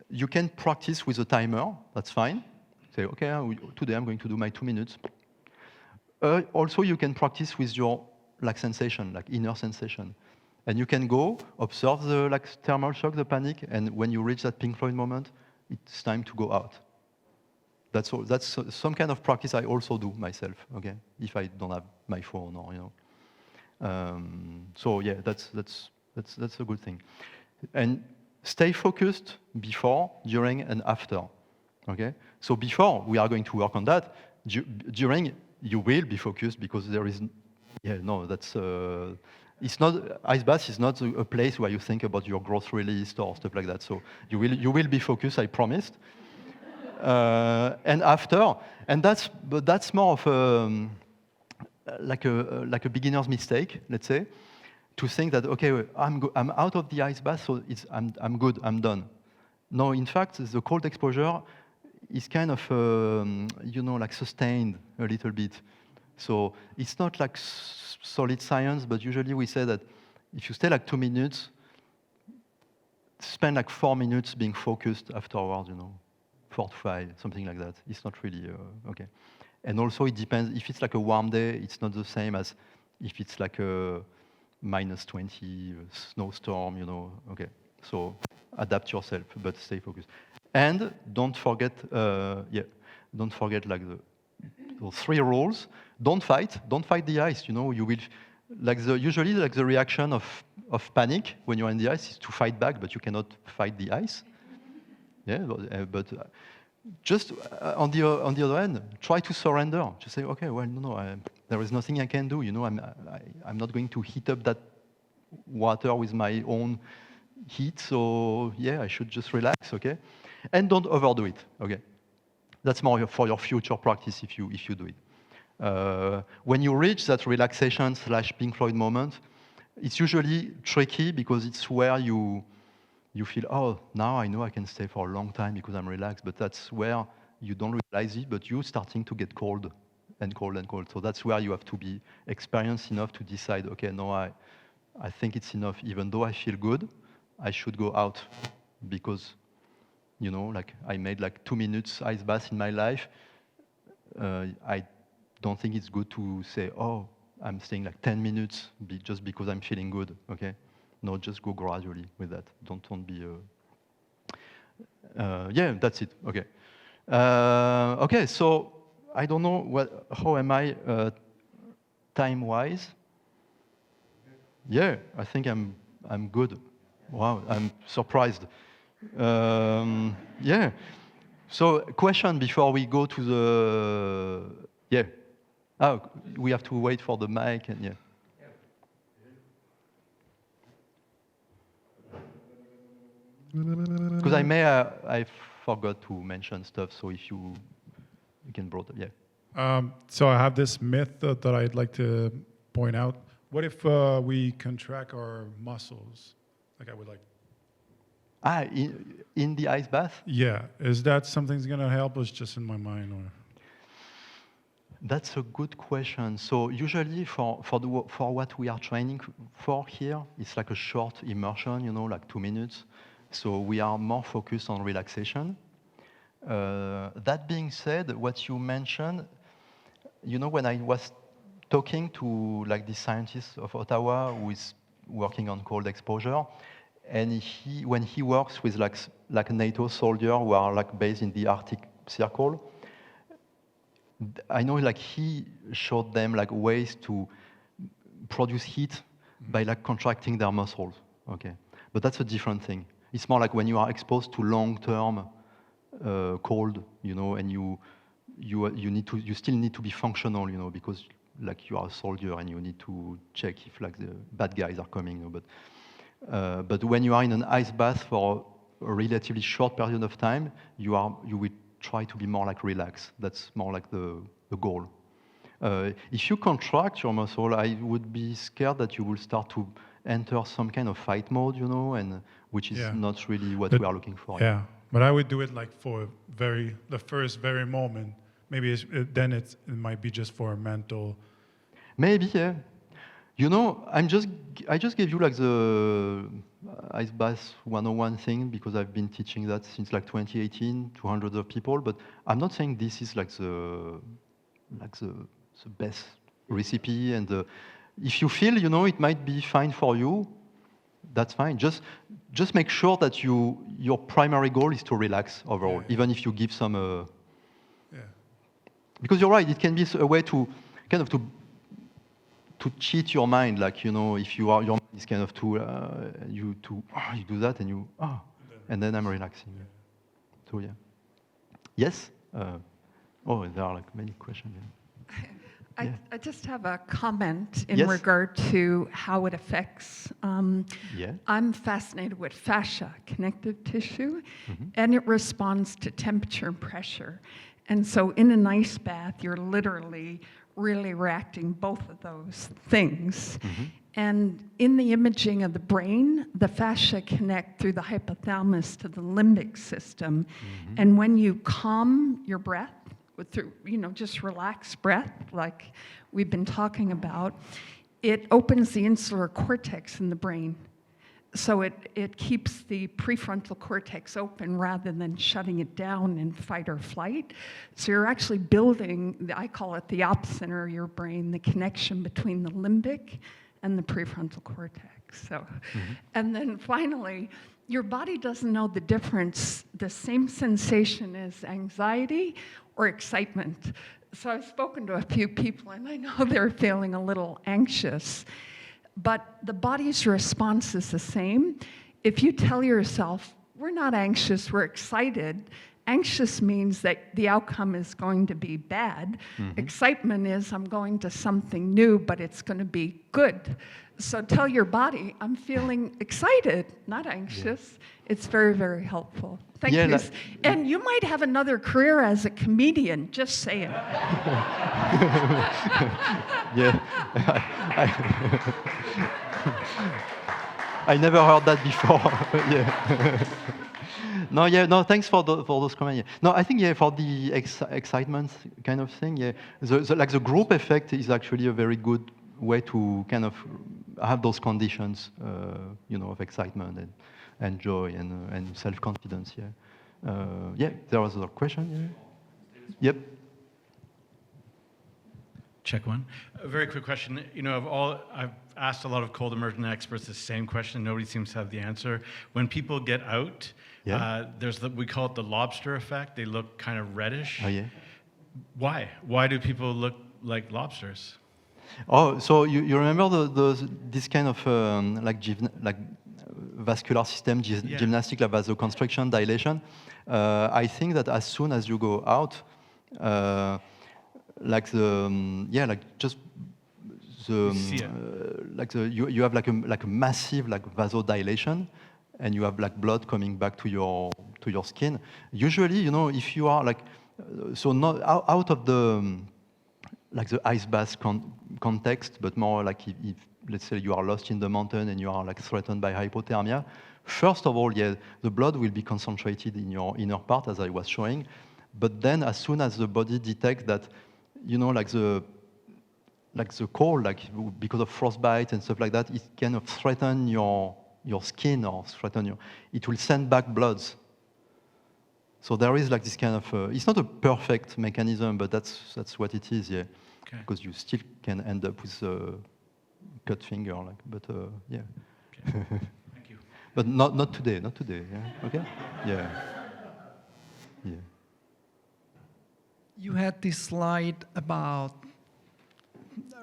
[SPEAKER 1] you can practice with a timer. That's fine. Say, okay, today I'm going to do my 2 minutes. Also, you can practice with your sensation, like inner sensation. And you can go observe the thermal shock, the panic, and when you reach that Pink Floyd moment, it's time to go out. That's all. That's some kind of practice I also do myself. Okay, if I don't have my phone or you know. So yeah, that's a good thing. And stay focused before, during, and after. Okay. So before we are going to work on that. During you will be focused because there is. Yeah. No. That's. It's not ice bath is not a place where you think about your grocery list or stuff like that. So you will be focused, I promised. And after, and that's more of like a beginner's mistake, let's say, to think that okay, I'm out of the ice bath, so I'm good, I'm done. No, in fact, the cold exposure is kind of like sustained a little bit. So it's not like solid science, but usually we say that if you stay like 2 minutes, spend like 4 minutes being focused afterwards, 4 to 5, something like that. It's not really, okay. And also it depends, if it's like a warm day, it's not the same as if it's like a -20 snowstorm, okay. So adapt yourself, but stay focused. And don't forget like those 3 rules. Don't fight the ice, you will, usually like the reaction of panic when you're in the ice is to fight back, but you cannot fight the ice. Yeah, but just on the other hand, try to surrender. Just say, okay, well, there is nothing I can do. I'm not going to heat up that water with my own heat. So yeah, I should just relax, okay? And don't overdo it, okay? That's more for your future practice if you do it. When you reach that relaxation / Pink Floyd moment, it's usually tricky because it's where you feel, oh, now I know I can stay for a long time because I'm relaxed, but that's where you don't realize it, but you're starting to get cold and cold and cold. So that's where you have to be experienced enough to decide, okay, no, I think it's enough. Even though I feel good, I should go out because, like I made like 2 minutes ice bath in my life. I don't think it's good to say, oh, I'm staying like 10 minutes just because I'm feeling good, okay? No, just go gradually with that. Don't be, yeah, that's it, okay. Okay, so I don't know how am I time-wise? Yeah, I think I'm good. Wow, I'm surprised. Yeah. So, question before we go to the, yeah. Oh, we have to wait for the mic and yeah. Because I forgot to mention stuff. So if you can brought up, yeah.
[SPEAKER 4] So I have this myth that I'd like to point out. What if we contract our muscles? Like I would like.
[SPEAKER 1] In the ice bath?
[SPEAKER 4] Yeah, is that something's gonna help us? Just in my mind, or?
[SPEAKER 1] That's a good question. So usually for what we are training for here, it's like a short immersion, like 2 minutes. So we are more focused on relaxation. That being said, what you mentioned, when I was talking to like the scientist of Ottawa who is working on cold exposure, and when he works with like NATO soldiers who are like based in the Arctic Circle, I know like he showed them like ways to produce heat by like contracting their muscles. Okay, but that's a different thing. It's more like when you are exposed to long-term cold, and you still need to be functional, because like you are a soldier and you need to check if like the bad guys are coming. But when you are in an ice bath for a relatively short period of time, you will try to be more like relaxed. That's more like the goal. If you contract your muscle, I would be scared that you will start to enter some kind of fight mode, and which is not really what we are looking for.
[SPEAKER 4] Yeah, but I would do it like for the first very moment. Maybe then it might be just for a mental.
[SPEAKER 1] Maybe, yeah. I just gave you like the ice bath 101 thing because I've been teaching that since like 2018 to hundreds of people. But I'm not saying this is like the best recipe. And if you feel, it might be fine for you, that's fine. Just make sure that your primary goal is to relax overall, even if you give some. Because you're right, it can be a way to kind of to cheat your mind, like if your mind is kind of you do that and and then I'm relaxing. So yeah. Yes. There are like many questions. Yeah.
[SPEAKER 5] I just have a comment in regard to how it affects. I'm fascinated with fascia, connective tissue, and it responds to temperature and pressure. And so in an ice bath, you're literally really reacting both of those things. And in the imaging of the brain, the fascia connect through the hypothalamus to the limbic system. And when you calm your breath through, just relaxed breath, like we've been talking about, it opens the insular cortex in the brain. So it keeps the prefrontal cortex open rather than shutting it down in fight or flight. So you're actually building, I call it the op center of your brain, the connection between the limbic and the prefrontal cortex. So, and then finally, your body doesn't know the difference, the same sensation as anxiety or excitement. So I've spoken to a few people, and I know they're feeling a little anxious. But the body's response is the same. If you tell yourself, we're not anxious, we're excited, anxious means that the outcome is going to be bad. Excitement is I'm going to something new, but it's going to be good. So tell your body, I'm feeling excited, not anxious. It's very, very helpful. Thank you. And you might have another career as a comedian, just saying.
[SPEAKER 1] I never heard that before. No, thanks for those comments. Yeah. No, I think for the excitement kind of thing, the group effect is actually a very good way to kind of have those conditions, of excitement and joy and self-confidence. There was a question. Yep.
[SPEAKER 6] Check one. A very quick question. I've asked a lot of cold immersion experts the same question. Nobody seems to have the answer. When people get out, we call it the lobster effect. They look kind of reddish.
[SPEAKER 1] Oh yeah.
[SPEAKER 6] Why? Why do people look like lobsters?
[SPEAKER 1] Oh, so you remember this kind of vascular system, gymnastic, like vasoconstriction, dilation? I think that as soon as you go out, you have like a massive vasodilation, and you have blood coming back to your skin. Usually, if you are not out of the ice bath context, but more like if let's say you are lost in the mountain and you are threatened by hypothermia. First of all, the blood will be concentrated in your inner part, as I was showing. But then, as soon as the body detects that, the cold, because of frostbite and stuff like that, it kind of threaten your skin or it will send back bloods. So there is this kind of, it's not a perfect mechanism, but that's what it is, Okay. Because you still can end up with a cut finger, Okay.
[SPEAKER 6] Thank you.
[SPEAKER 1] But not today, Okay? Yeah.
[SPEAKER 7] You had this slide about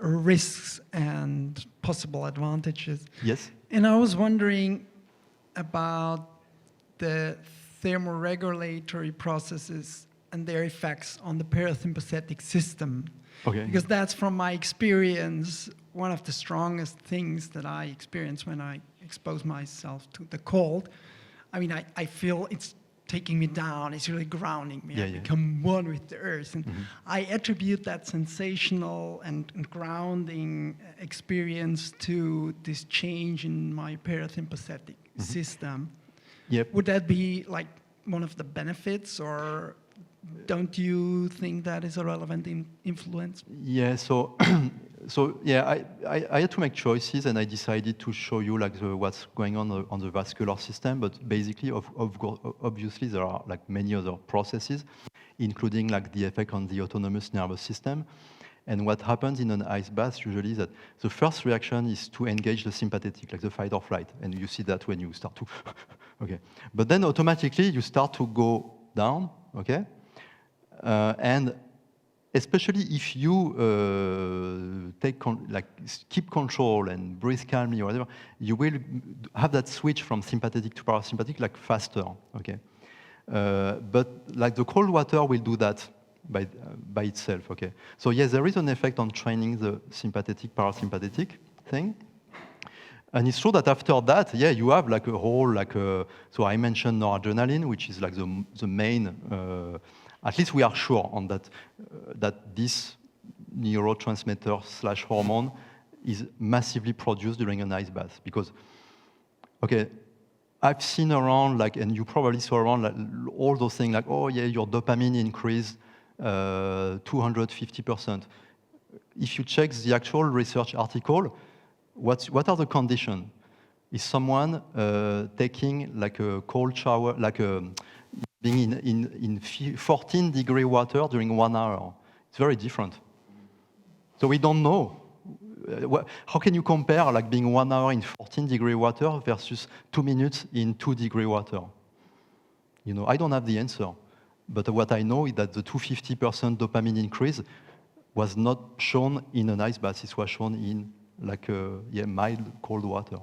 [SPEAKER 7] risks and possible advantages.
[SPEAKER 1] Yes.
[SPEAKER 7] And I was wondering about the thermoregulatory processes and their effects on the parasympathetic system.
[SPEAKER 1] Okay.
[SPEAKER 7] Because that's, from my experience, one of the strongest things that I experience when I expose myself to the cold. I mean, I feel it's taking me down, it's really grounding me. I become one with the earth. And I attribute that sensational and grounding experience to this change in my parasympathetic system.
[SPEAKER 1] Yep.
[SPEAKER 7] Would that be one of the benefits, or don't you think that is a relevant influence?
[SPEAKER 1] Yeah, so I had to make choices, and I decided to show you what's going on the vascular system. But basically, obviously, there are many other processes, including the effect on the autonomous nervous system. And what happens in an ice bath usually is that the first reaction is to engage the sympathetic, the fight or flight, and you see that when you start to, okay. But then automatically you start to go down, okay. And especially if you keep control and breathe calmly or whatever, you will have that switch from sympathetic to parasympathetic faster, okay? But the cold water will do that by itself, okay? So yes, there is an effect on training the sympathetic, parasympathetic thing. And it's true that after that, you have a whole, so I mentioned noradrenaline, which is the main, at least we are sure on that, that this neurotransmitter / hormone is massively produced during an ice bath. Because, okay, I've seen around, and you probably saw around all those things, your dopamine increase 250%. If you check the actual research article, what are the conditions? Is someone taking like a cold shower, like being in 14-degree water during 1 hour? It's very different. So we don't know. How can you compare like being 1 hour in 14-degree water versus 2 minutes in 2-degree water? You know, I don't have the answer. But what I know is that the 250% dopamine increase was not shown in an ice bath. It was shown in like mild cold water.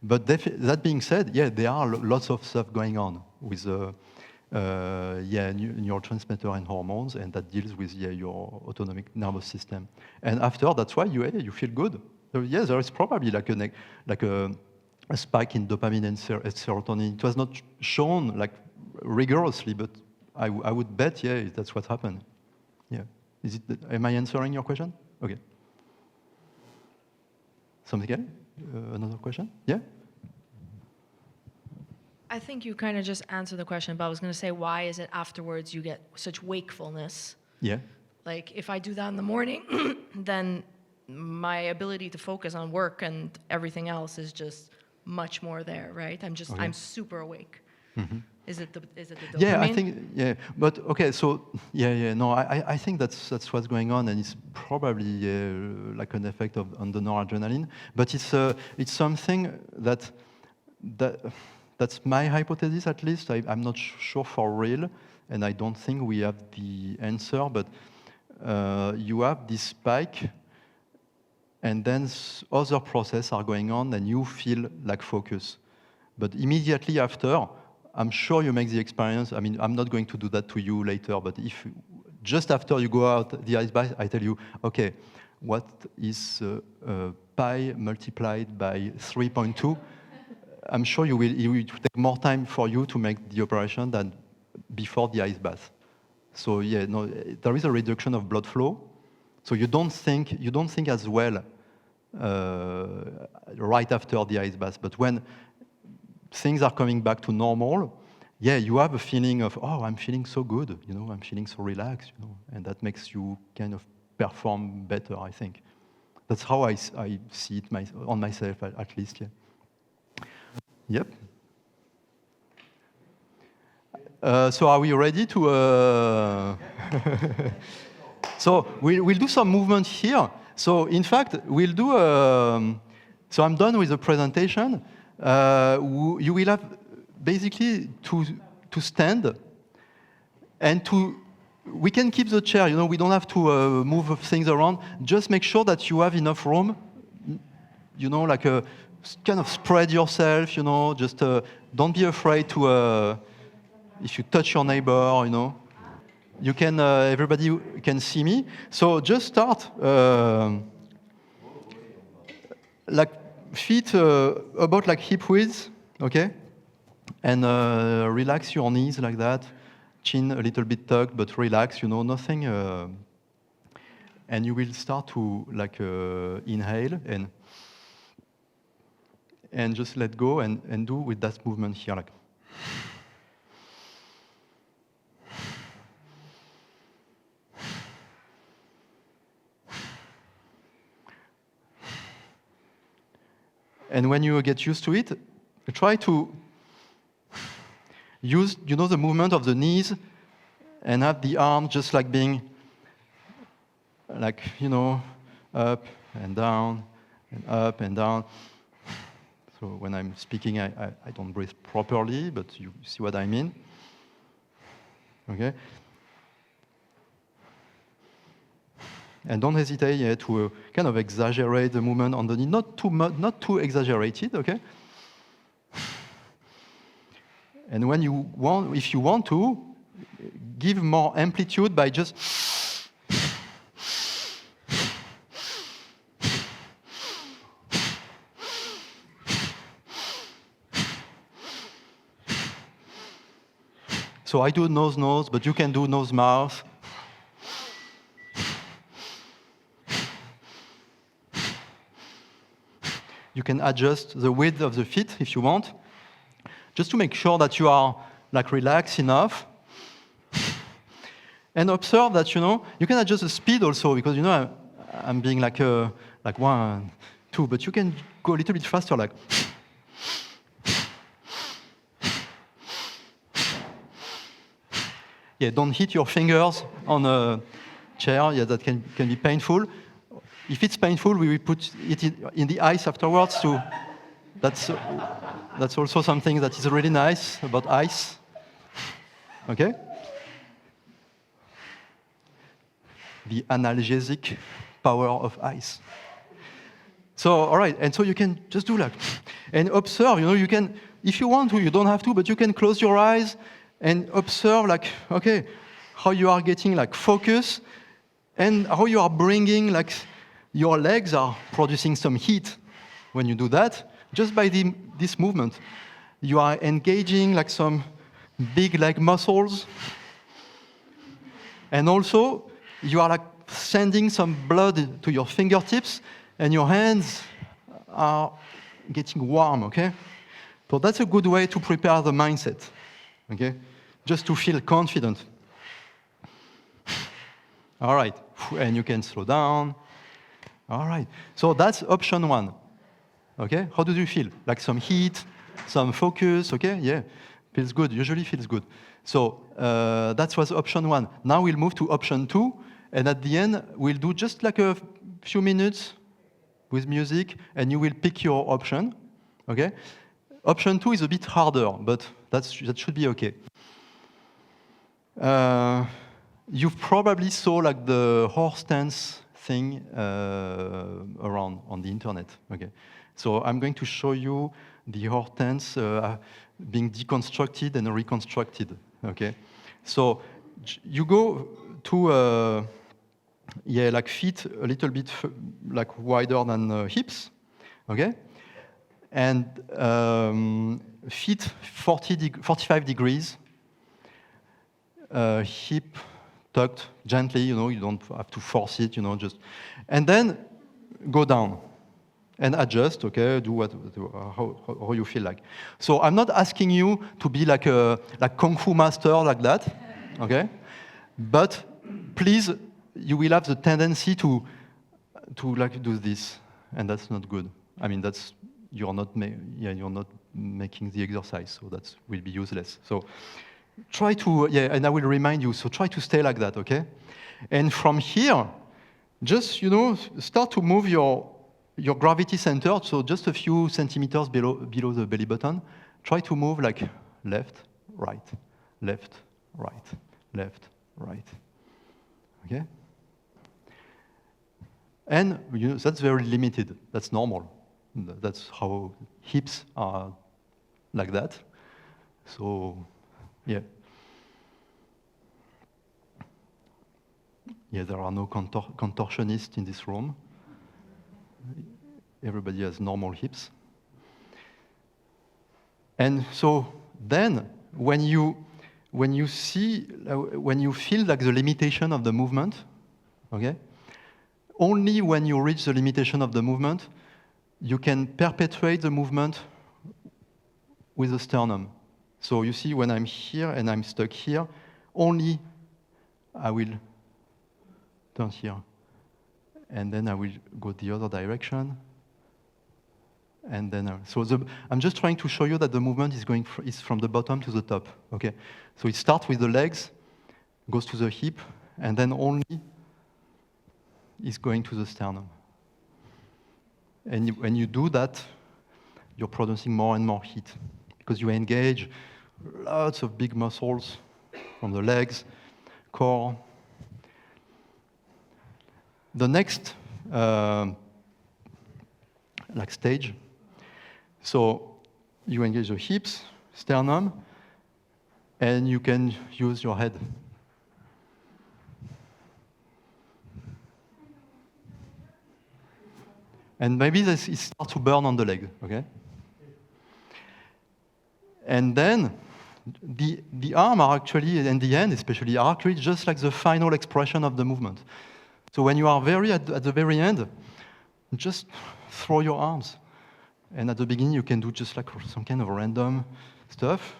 [SPEAKER 1] But that being said, yeah, there are lots of stuff going on with neurotransmitter and hormones, and that deals with your autonomic nervous system. And after, that's why you feel good. So, yeah, there is probably like a spike in dopamine and serotonin. It was not shown like rigorously, but I would bet, yeah, that's what happened. Yeah. Am I answering your question? Okay. Something else? Another question? Yeah?
[SPEAKER 3] I think you kind of just answered the question, but I was going to say, why is it afterwards you get such wakefulness?
[SPEAKER 1] Yeah.
[SPEAKER 3] Like, if I do that in the morning, then my ability to focus on work and everything else is just much more there, right? I'm super awake. Mm-hmm. Is it the dopamine?
[SPEAKER 1] Yeah, I think, yeah. But, okay, so, no, I think that's what's going on, and it's probably like an effect on the noradrenaline. But it's something that's my hypothesis, at least. I'm not sure for real, and I don't think we have the answer, but you have this spike, and then other processes are going on, and you feel like focus. But immediately after, I'm sure you make the experience. I mean, I'm not going to do that to you later, but if just after you go out the ice bath, I tell you, okay, what is pi multiplied by 3.2? I'm sure it will take more time for you to make the operation than before the ice bath. So yeah, no, there is a reduction of blood flow. So you don't think as well right after the ice bath, but when things are coming back to normal, yeah, you have a feeling of, oh, I'm feeling so good, you know, I'm feeling so relaxed, you know, and that makes you kind of perform better, I think. That's how I see it on myself, at least, yeah. Yep. So are we ready to... So we'll do some movement here. So in fact, we'll do... So I'm done with the presentation. You will have basically to stand and we can keep the chair, you know, we don't have to move things around. Just make sure that you have enough room, you know, like kind of spread yourself, you know, just don't be afraid to, if you touch your neighbor, you know, you can, everybody can see me. So just start, like feet about like hip width, okay? And relax your knees like that. Chin a little bit tucked, but relax, you know, nothing. And you will start to like inhale and just let go and do with that movement here, like. And when you get used to it, try to use, you know, the movement of the knees and have the arms just like being, like, you know, up and down and up and down. So when I'm speaking, I don't breathe properly, but you see what I mean. Okay? And don't hesitate to kind of exaggerate the movement on the knee, not too exaggerated, okay? And when you want, if you want to, give more amplitude by just so I do nose, but you can do nose-mouth. You can adjust the width of the feet if you want, just to make sure that you are like relaxed enough. And observe that, you can adjust the speed also, because, I'm being like 1, 2, but you can go a little bit faster, like. Yeah, don't hit your fingers on a chair. Yeah, that can be painful. If it's painful, we will put it in the ice afterwards. That's also something that is really nice about ice. Okay? The analgesic power of ice. So, all right, and so you can just do like, and observe, you can, if you want to, you don't have to, but you can close your eyes and observe, like, okay, how you are getting, like, focus, and how you are bringing, like, your legs are producing some heat when you do that, just by this movement. You are engaging, like, some big leg muscles, and also, you are, like, sending some blood to your fingertips, and your hands are getting warm, okay? So that's a good way to prepare the mindset. Okay? Just to feel confident. All right. And you can slow down. All right. So that's option 1. Okay? How do you feel? Like some heat, some focus, okay? Yeah. Feels good. Usually feels good. So that was option 1. Now we'll move to option 2. And at the end, we'll do just like a few minutes with music, and you will pick your option. Okay? Option 2 is a bit harder, but that should be okay. You've probably saw like the horse stance thing around on the internet. Okay, so I'm going to show you the horse stance being deconstructed and reconstructed. Okay, so you go to like feet a little bit like wider than hips. Okay. And feet 45 degrees, hip tucked gently, you don't have to force it, just. And then go down and adjust, okay, do how you feel like. So I'm not asking you to be like a Kung Fu master like that, okay? But please, you will have the tendency to like do this, and that's not good. I mean, you're not making the exercise, so that will be useless. So try to, and I will remind you, so try to stay like that, okay? And from here, just, start to move your gravity center, so just a few centimeters below the belly button. Try to move like left, right, left, right, left, right, okay? And that's very limited, that's normal. That's how hips are like that. So, yeah. Yeah, there are no contortionists in this room. Everybody has normal hips. And so then, when you feel like the limitation of the movement, okay, only when you reach the limitation of the movement, you can perpetuate the movement with the sternum. So you see, when I'm here and I'm stuck here, only I will turn here. And then I will go the other direction. And then, I'm just trying to show you that the movement is from the bottom to the top, okay? So it starts with the legs, goes to the hip, and then only is going to the sternum. And when you do that, you're producing more and more heat because you engage lots of big muscles from the legs, core. The next stage, so you engage the hips, sternum, and you can use your head. And maybe it starts to burn on the leg, okay? And then the arm are actually, and the hand especially, are actually just like the final expression of the movement. So when you are at the very end, just throw your arms. And at the beginning, you can do just like some kind of random stuff.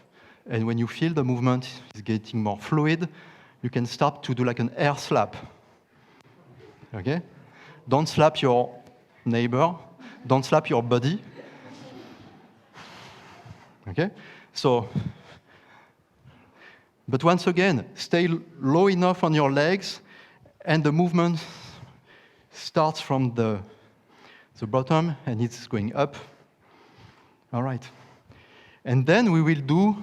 [SPEAKER 1] And when you feel the movement is getting more fluid, you can start to do like an air slap. Okay? Don't slap your neighbor. Don't slap your body. Okay? So, but once again, stay low enough on your legs, and the movement starts from the bottom, and it's going up. All right. And then we will do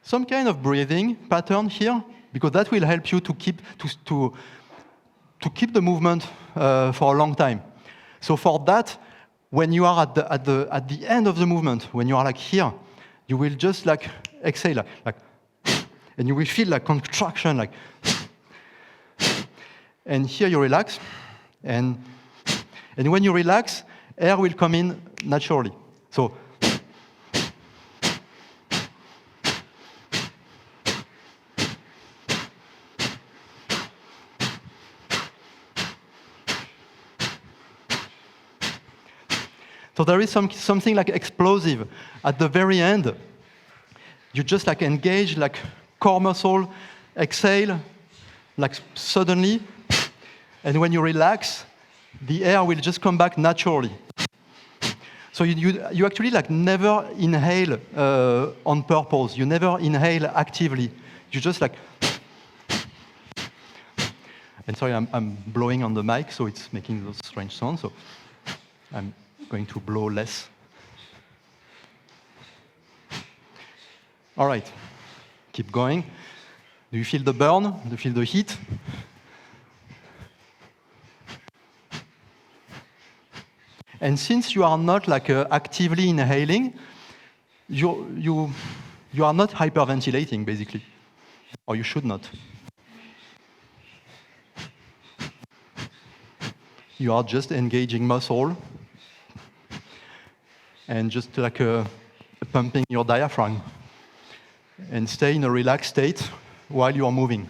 [SPEAKER 1] some kind of breathing pattern here, because that will help you to keep the movement for a long time. So for that, when you are at the end of the movement, when you are like here, you will just like exhale, like and you will feel like contraction, like, and here you relax, and when you relax, air will come in naturally. So. So there is something like explosive at the very end. You just like engage like core muscle, exhale, like suddenly, and when you relax, the air will just come back naturally. So you actually like never inhale on purpose. You never inhale actively. You just like. And sorry, I'm blowing on the mic, so it's making those strange sounds. So I'm going to blow less. All right, keep going. Do you feel the burn? Do you feel the heat? And since you are not like actively inhaling, you are not hyperventilating basically, or you should not. You are just engaging muscle and just like pumping your diaphragm, and stay in a relaxed state while you are moving.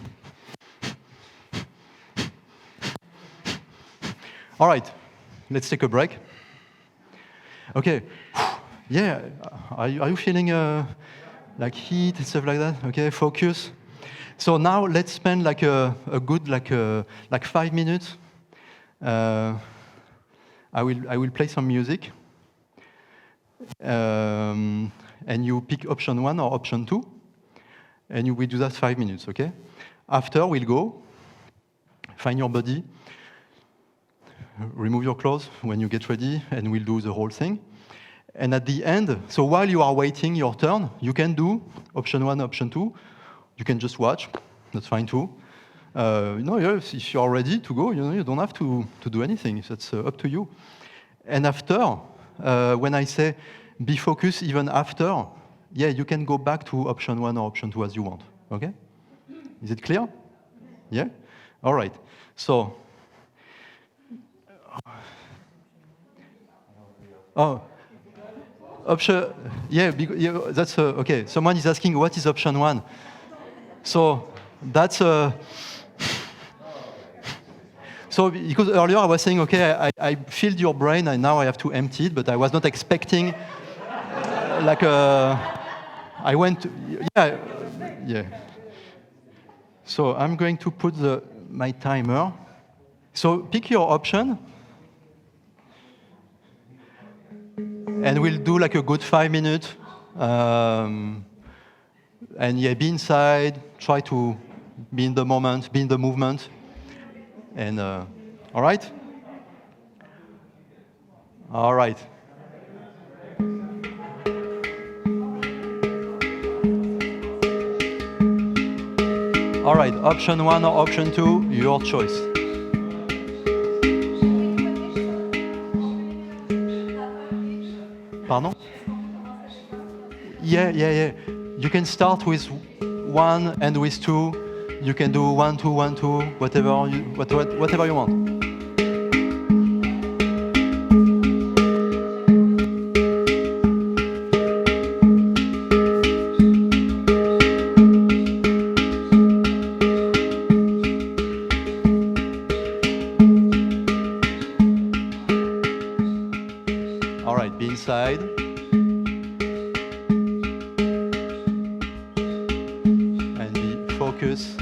[SPEAKER 1] All right, let's take a break. Okay, yeah, are you feeling like heat and stuff like that? Okay, focus. So now let's spend like a good like 5 minutes. I will play some music. And you pick option 1 or option 2, and you will do that 5 minutes, okay? After, we'll go, find your body, remove your clothes when you get ready, and we'll do the whole thing. And at the end, so while you are waiting your turn, you can do option 1, option 2. You can just watch, that's fine too. If you are ready to go, you don't have to do anything, that's up to you. And after, when I say be focused even after, yeah, you can go back to option 1 or option 2 as you want, okay? Is it clear? Yeah? All right. So, option, yeah, that's, okay. Someone is asking what is option 1. So, that's, so because earlier I was saying, okay, I filled your brain and now I have to empty it, but I was not expecting I went to, yeah. So I'm going to put my timer. So pick your option. And we'll do like a good 5 minutes. And yeah, be inside, try to be in the moment, be in the movement. And all right? All right. All right, option 1 or option 2, your choice. Pardon? Yeah. You can start with 1 and with 2. You can do 1, 2, 1, 2, whatever you want. All right, be inside. And be focused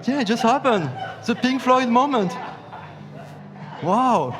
[SPEAKER 1] Yeah, it just happened. The Pink Floyd moment. Wow.